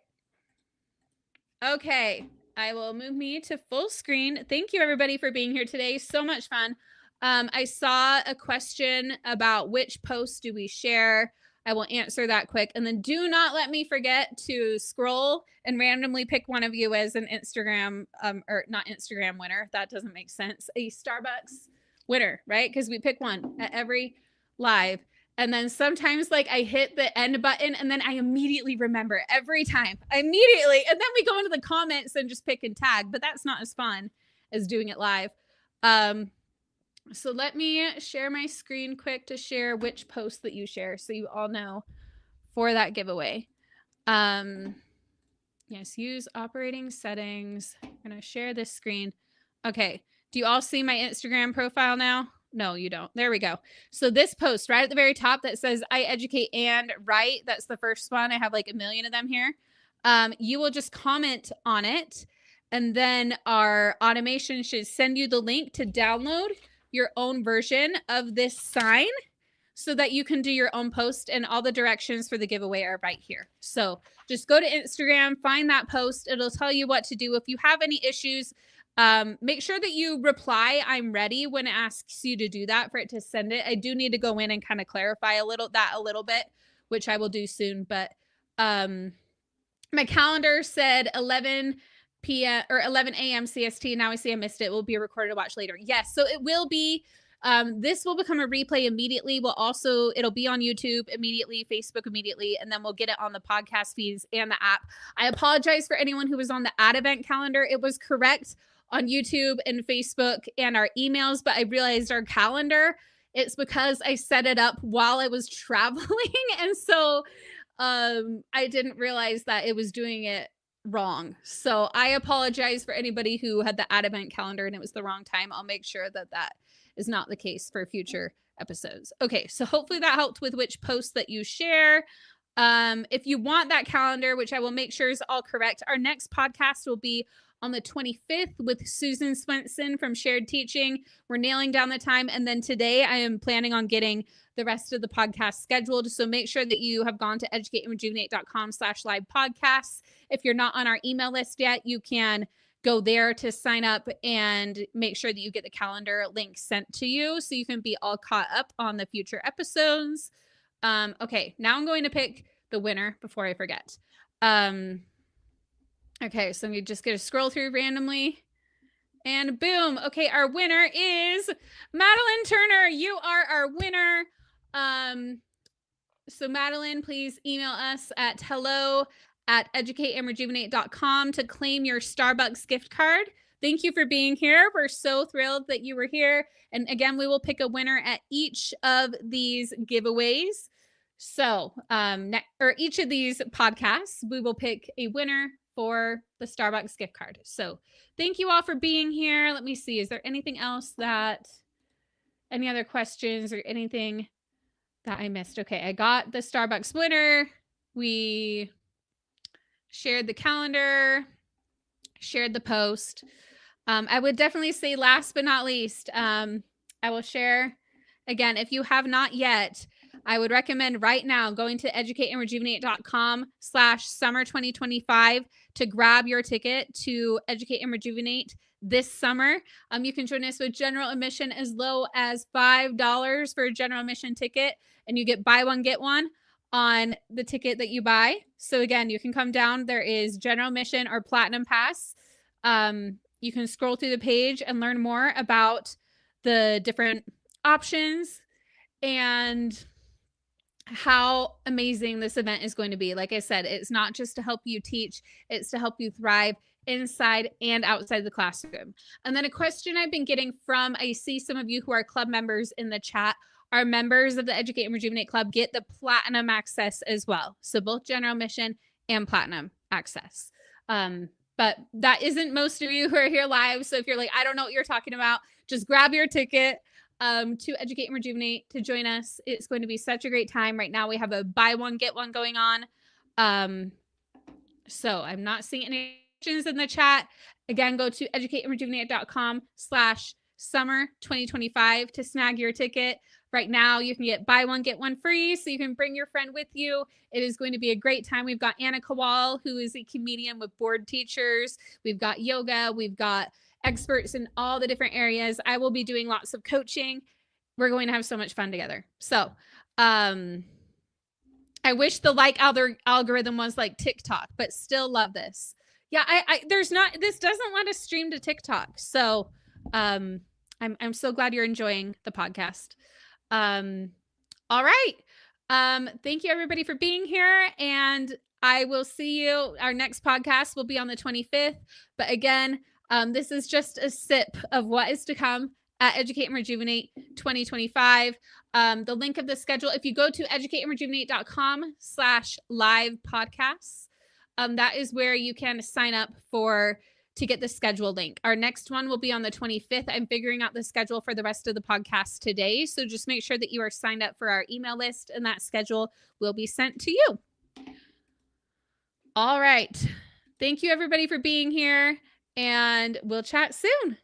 Okay. I will move me to full screen. Thank you, everybody, for being here today. So much fun. I saw a question about which post do we share. I will answer that quick. And then do not let me forget to scroll and randomly pick one of you as an Instagram, or not Instagram winner. That doesn't make sense. A Starbucks winner, right? Because we pick one at every live. And then sometimes I hit the end button and then I immediately remember every time. Immediately. And then we go into the comments and just pick and tag, but that's not as fun as doing it live. So let me share my screen quick to share which post that you share so you all know for that giveaway. Yes, use operating settings. I'm going to share this screen. Okay. Do you all see my Instagram profile now? No, you don't. There we go. So this post right at the very top that says I educate and write, that's the first one. I have like a million of them here. You will just comment on it, and then our automation should send you the link to download your own version of this sign so that you can do your own post, and all the directions for the giveaway are right here. So just go to Instagram, find that post. It'll tell you what to do. If you have any issues, make sure that you reply "I'm ready" when it asks you to do that for it to send it. I do need to go in and kind of clarify a little bit, which I will do soon. But my calendar said 11 p.m. or 11 a.m. CST. Now I see I missed it. It will be a recorded watch later. Yes, so it will be. This will become a replay immediately. It'll be on YouTube immediately, Facebook immediately, and then we'll get it on the podcast feeds and the app. I apologize for anyone who was on the ad event calendar. It was correct on YouTube and Facebook and our emails, but I realized our calendar it's because I set it up while I was traveling. And so I didn't realize that it was doing it wrong. So I apologize for anybody who had the Advent calendar and it was the wrong time. I'll make sure that that is not the case for future episodes. Okay, so hopefully that helped with which posts that you share. If you want that calendar, which I will make sure is all correct, our next podcast will be on the 25th with Susan Swenson from Shared Teaching. We're nailing down the time. And then today I am planning on getting the rest of the podcast scheduled. So make sure that you have gone to educateandrejuvenate.com/live podcasts. If you're not on our email list yet, you can go there to sign up and make sure that you get the calendar link sent to you so you can be all caught up on the future episodes. Okay, now I'm going to pick the winner before I forget. Okay, so I'm just going to scroll through randomly and boom. Okay, our winner is Madeline Turner. You are our winner. So Madeline, please email us at hello@educateandrejuvenate.com to claim your Starbucks gift card. Thank you for being here. We're so thrilled that you were here. And again, we will pick a winner at each of these giveaways. So, or each of these podcasts, we will pick a winner for the Starbucks gift card. So thank you all for being here. Let me see. Is there anything else any other questions or anything that I missed? Okay, I got the Starbucks winner. We shared the calendar, shared the post. I would definitely say last but not least, I will share again, if you have not yet, I would recommend right now going to educateandrejuvenate.com/summer 2025 to grab your ticket to Educate and Rejuvenate this summer. You can join us with general admission as low as $5 for a general admission ticket, and you get buy one, get one on the ticket that you buy. So again, you can come down. There is general admission or platinum pass. You can scroll through the page and learn more about the different options and how amazing this event is going to be. Like I said, it's not just to help you teach, it's to help you thrive inside and outside the classroom. And then a question I've been getting from, I see some of you who are club members in the chat, are members of the Educate and Rejuvenate Club get the platinum access as well. So both general admission and platinum access. But that isn't most of you who are here live. So if you're like, I don't know what you're talking about, just grab your ticket to Educate and Rejuvenate to join us. It's going to be such a great time. Right now we have a buy one, get one going on. So I'm not seeing any questions in the chat. Again, go to educateandrejuvenate.com/summer 2025 to snag your ticket. Right now you can get buy one, get one free. So you can bring your friend with you. It is going to be a great time. We've got Anna Kowal, who is a comedian with board teachers. We've got yoga. We've got experts in all the different areas. I will be doing lots of coaching. We're going to have so much fun together. So I wish the algorithm was like TikTok, but still love this. Yeah, this doesn't let us stream to TikTok. So I'm so glad you're enjoying the podcast. All right. Thank you everybody for being here, and I will see you. Our next podcast will be on the 25th. But again, this is just a sip of what is to come at Educate and Rejuvenate 2025. The link of the schedule, if you go to educateandrejuvenate.com/live podcasts, that is where you can sign up to get the schedule link. Our next one will be on the 25th. I'm figuring out the schedule for the rest of the podcast today. So just make sure that you are signed up for our email list, and that schedule will be sent to you. All right. Thank you everybody for being here, and we'll chat soon.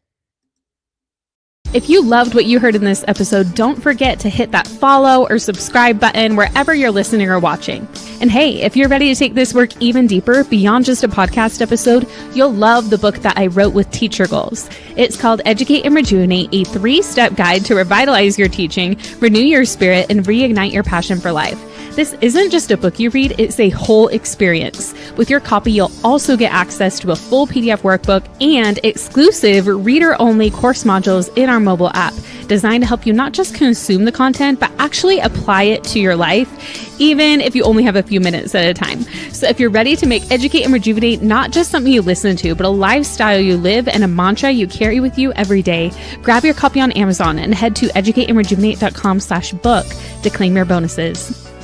If you loved what you heard in this episode, don't forget to hit that follow or subscribe button wherever you're listening or watching. And hey, if you're ready to take this work even deeper beyond just a podcast episode, you'll love the book that I wrote with Teacher Goals. It's called Educate and Rejuvenate, a 3-step guide to revitalize your teaching, renew your spirit, and reignite your passion for life. This isn't just a book you read, it's a whole experience. With your copy, you'll also get access to a full PDF workbook and exclusive reader-only course modules in our mobile app. designed to help you not just consume the content, but actually apply it to your life, even if you only have a few minutes at a time. So if you're ready to make Educate and Rejuvenate not just something you listen to, but a lifestyle you live and a mantra you carry with you every day, grab your copy on Amazon and head to educateandrejuvenate.com/book to claim your bonuses.